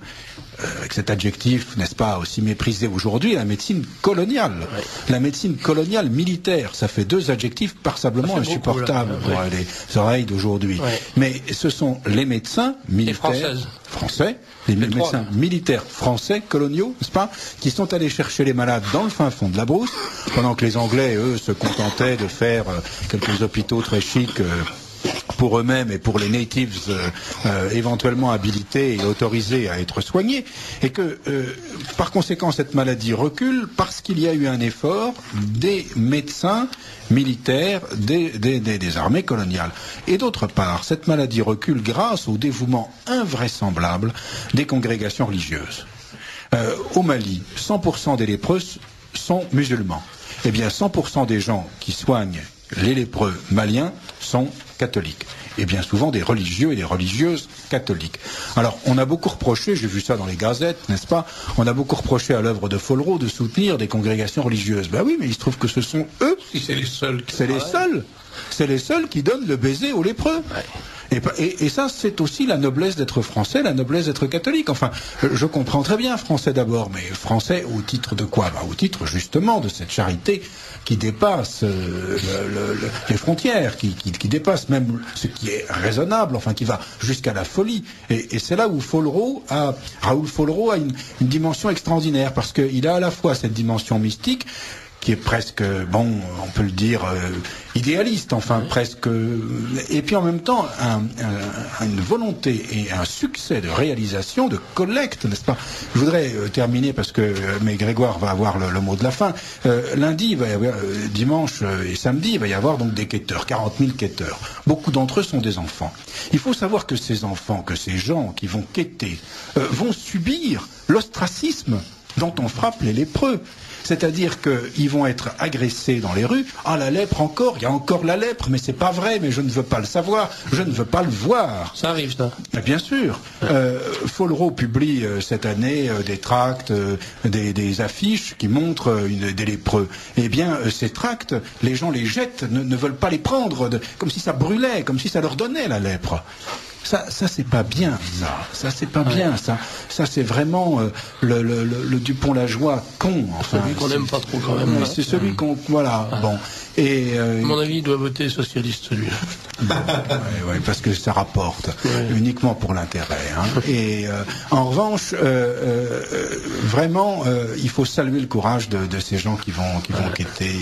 avec cet adjectif, n'est-ce pas, aussi méprisé aujourd'hui, la médecine coloniale. Ouais. La médecine coloniale militaire, ça fait 2 adjectifs passablement insupportables pour les oreilles d'aujourd'hui. Ouais. Mais ce sont les médecins militaires français, les médecins militaires français, coloniaux, n'est-ce pas, qui sont allés chercher les malades dans le fin fond de la brousse, pendant que les Anglais, eux, se contentaient de faire quelques hôpitaux très chics pour eux-mêmes et pour les natives éventuellement habilités et autorisés à être soignés, et que par conséquent cette maladie recule parce qu'il y a eu un effort des médecins militaires des armées coloniales. Et d'autre part, cette maladie recule grâce au dévouement invraisemblable des congrégations religieuses. Au Mali, 100% des lépreux sont musulmans. Eh bien, 100% des gens qui soignent les lépreux maliens sont catholiques. Et bien souvent des religieux et des religieuses catholiques. Alors, on a beaucoup reproché, j'ai vu ça dans les gazettes, n'est-ce pas, on a beaucoup reproché à l'œuvre de Follereau de soutenir des congrégations religieuses. Ben oui, mais il se trouve que ce sont eux, c'est les seuls qui donnent le baiser aux lépreux. Ouais. Et ça, c'est aussi la noblesse d'être français, la noblesse d'être catholique. Enfin, je comprends très bien français d'abord, mais français au titre de quoi? Au titre justement de cette charité qui dépasse les frontières, qui dépasse même ce qui est raisonnable, enfin qui va jusqu'à la folie. Et c'est là où Raoul Follereau a une dimension extraordinaire, parce qu'il a à la fois cette dimension mystique, qui est presque, bon, on peut le dire, idéaliste, enfin presque, et puis en même temps une volonté et un succès de réalisation, de collecte, n'est-ce pas? Je voudrais terminer parce que mais Grégoire va avoir le mot de la fin. Lundi, il va y avoir, dimanche et samedi, il va y avoir donc des quêteurs, 40 000 quêteurs. Beaucoup d'entre eux sont des enfants. Il faut savoir que ces enfants, que ces gens qui vont quêter, vont subir l'ostracisme dont on frappe les lépreux. C'est-à-dire qu'ils vont être agressés dans les rues. Ah, la lèpre encore, il y a encore la lèpre, mais c'est pas vrai, mais je ne veux pas le savoir, je ne veux pas le voir. Ça arrive, ça. Mais bien sûr. Follereau publie cette année des tracts, des affiches qui montrent des lépreux. Eh bien, ces tracts, les gens les jettent, ne veulent pas les prendre, comme si ça brûlait, comme si ça leur donnait la lèpre. Ça c'est pas bien, ça c'est pas bien, ça c'est vraiment le Dupont-Lajoie con. Enfin, celui qu'on n'aime pas trop quand même. C'est celui qu'on, voilà, bon. Et à mon avis, il doit voter socialiste, celui-là. Ouais, parce que ça rapporte uniquement pour l'intérêt. Hein. Et en revanche, vraiment, il faut saluer le courage de ces gens qui vont quêter.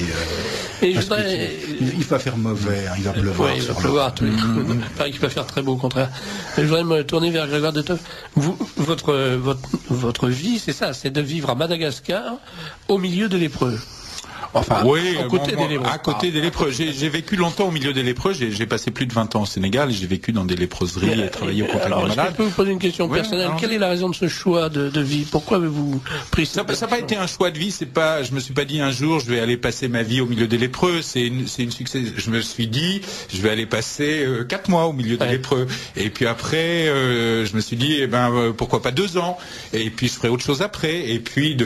Et je voudrais... Il va faire mauvais, hein, il va pleuvoir. Il va pleuvoir tous les coups. Pas qu'il va faire très beau, au contraire. Je voudrais me tourner vers Grégoire Deteuff. Votre vie, c'est ça, c'est de vivre à Madagascar au milieu de lépreux. Enfin, oui, à côté des lépreux. J'ai vécu longtemps au milieu des lépreux. J'ai passé plus de 20 ans au Sénégal et j'ai vécu dans des léproseries et travaillé au contact des malades. Je peux vous poser une question personnelle. Quelle est la raison de ce choix de vie? Pourquoi avez-vous pris ça n'a pas été un choix de vie. Je me suis pas dit un jour je vais aller passer ma vie au milieu des lépreux. C'est une succès. Je me suis dit je vais aller passer 4 mois au milieu des lépreux. Et puis après je me suis dit pourquoi pas 2 ans. Et puis je ferai autre chose après. Et puis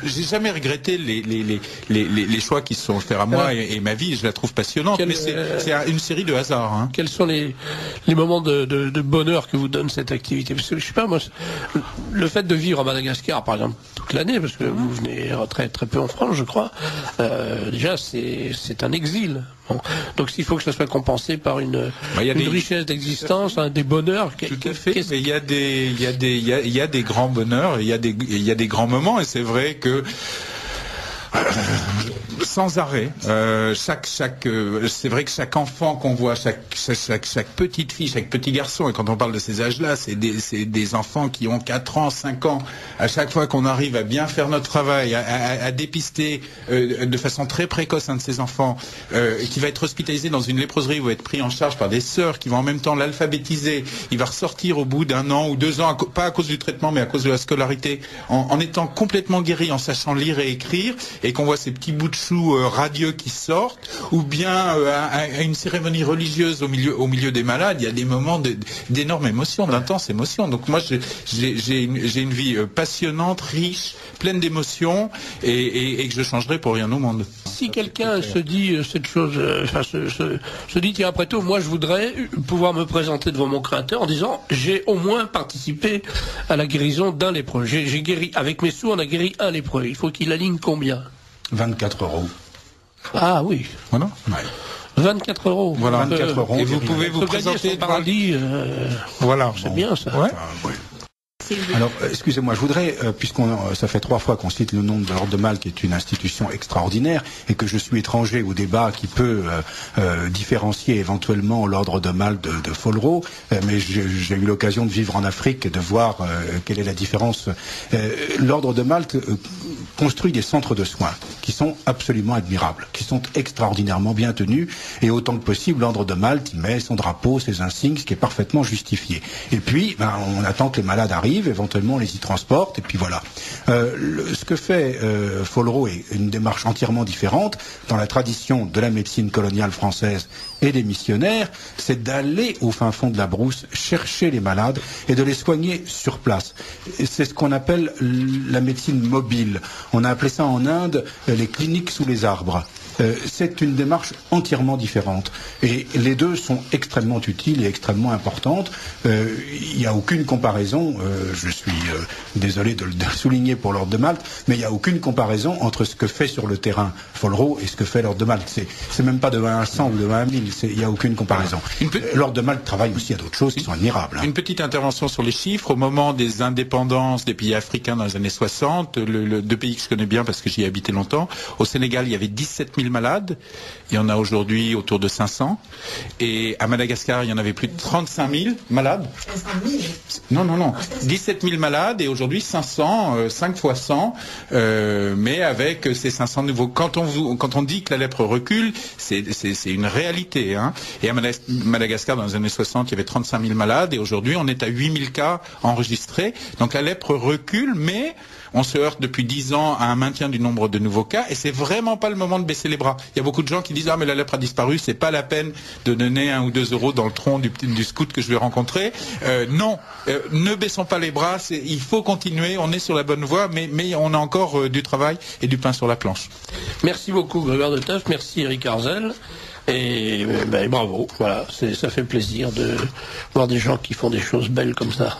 j'ai jamais regretté les choix qui se sont faits à moi et ma vie, je la trouve passionnante, mais c'est une série de hasards. Hein. Quels sont les moments de bonheur que vous donne cette activité? Parce que je sais pas, moi, le fait de vivre à Madagascar, par exemple, toute l'année, parce que vous venez très très peu en France, je crois, déjà c'est un exil. Bon. Donc il faut que ça soit compensé par une richesse d'existence, des bonheurs. Tout à fait. Mais il y a des grands bonheurs, il y a des grands moments, et c'est vrai que sans arrêt, c'est vrai que chaque enfant qu'on voit, chaque petite fille, chaque petit garçon, et quand on parle de ces âges-là, c'est des enfants qui ont 4 ans, 5 ans. À chaque fois qu'on arrive à bien faire notre travail, à dépister de façon très précoce un de ces enfants, qui va être hospitalisé dans une léproserie, va être pris en charge par des sœurs qui vont en même temps l'alphabétiser, il va ressortir au bout d'1 an ou 2 ans, pas à cause du traitement, mais à cause de la scolarité, en étant complètement guéri, en sachant lire et écrire, et qu'on voit ces petits bouts de chou radieux qui sortent, ou bien à une cérémonie religieuse au milieu des malades, il y a des moments d'énorme émotion, d'intense émotion. Donc moi j'ai une vie passionnante, riche, pleine d'émotions, et que je changerai pour rien au monde. Si quelqu'un se dit cette chose, se dit tiens, après tout, moi je voudrais pouvoir me présenter devant mon Créateur en disant j'ai au moins participé à la guérison d'un lépreux. J'ai guéri avec mes sous, on a guéri un lépreux. Il faut qu'il aligne combien? 24 €. Ah oui. Voilà. Ouais. 24 €. Voilà. 24 €. Et vous pouvez vous présenter devant paradis. Voilà. C'est bien ça. Ouais. Alors, excusez-moi, je voudrais, ça fait 3 fois qu'on cite le nom de l'Ordre de Malte, qui est une institution extraordinaire, et que je suis étranger au débat qui peut différencier éventuellement l'Ordre de Malte de Follereau, mais j'ai eu l'occasion de vivre en Afrique et de voir quelle est la différence. L'Ordre de Malte construit des centres de soins qui sont absolument admirables, qui sont extraordinairement bien tenus, et autant que possible, l'Ordre de Malte y met son drapeau, ses insignes, ce qui est parfaitement justifié. Et puis, on attend que les malades arrivent, éventuellement on les y transporte, et puis voilà. Ce que fait Follereau est une démarche entièrement différente dans la tradition de la médecine coloniale française et des missionnaires, c'est d'aller au fin fond de la brousse, chercher les malades et de les soigner sur place. C'est ce qu'on appelle la médecine mobile. On a appelé ça en Inde les cliniques sous les arbres. C'est une démarche entièrement différente. Et les deux sont extrêmement utiles et extrêmement importantes. Il n'y a aucune comparaison, je suis désolé de le souligner pour l'Ordre de Malte, mais il n'y a aucune comparaison entre ce que fait sur le terrain Follereau et ce que fait l'Ordre de Malte. C'est même pas de 1 à 100 ou de 1 à 1000, il n'y a aucune comparaison. L'Ordre de Malte travaille aussi à d'autres choses qui sont admirables. Une petite intervention sur les chiffres. Au moment des indépendances des pays africains dans les années 60, 2 pays que je connais bien parce que j'y ai habité longtemps, au Sénégal, il y avait 17 000 malades. Il y en a aujourd'hui autour de 500. Et à Madagascar, il y en avait plus de 35 000 malades. 500 000 Non. 17 000 malades et aujourd'hui 500, 5 fois 100. Mais avec ces 500 nouveaux. Quand on dit que la lèpre recule, c'est une réalité. Hein. Et à Madagascar, dans les années 60, il y avait 35 000 malades. Et aujourd'hui, on est à 8 000 cas enregistrés. Donc la lèpre recule, mais on se heurte depuis 10 ans à un maintien du nombre de nouveaux cas, et c'est vraiment pas le moment de baisser les bras. Il y a beaucoup de gens qui disent mais la lèpre a disparu, c'est pas la peine de donner 1 ou 2 € dans le tronc du scout que je vais rencontrer. Non, ne baissons pas les bras, il faut continuer, on est sur la bonne voie, mais on a encore du travail et du pain sur la planche. Merci beaucoup Grégoire Deteuff, merci Eric Arzel. Et bravo, voilà, ça fait plaisir de voir des gens qui font des choses belles comme ça.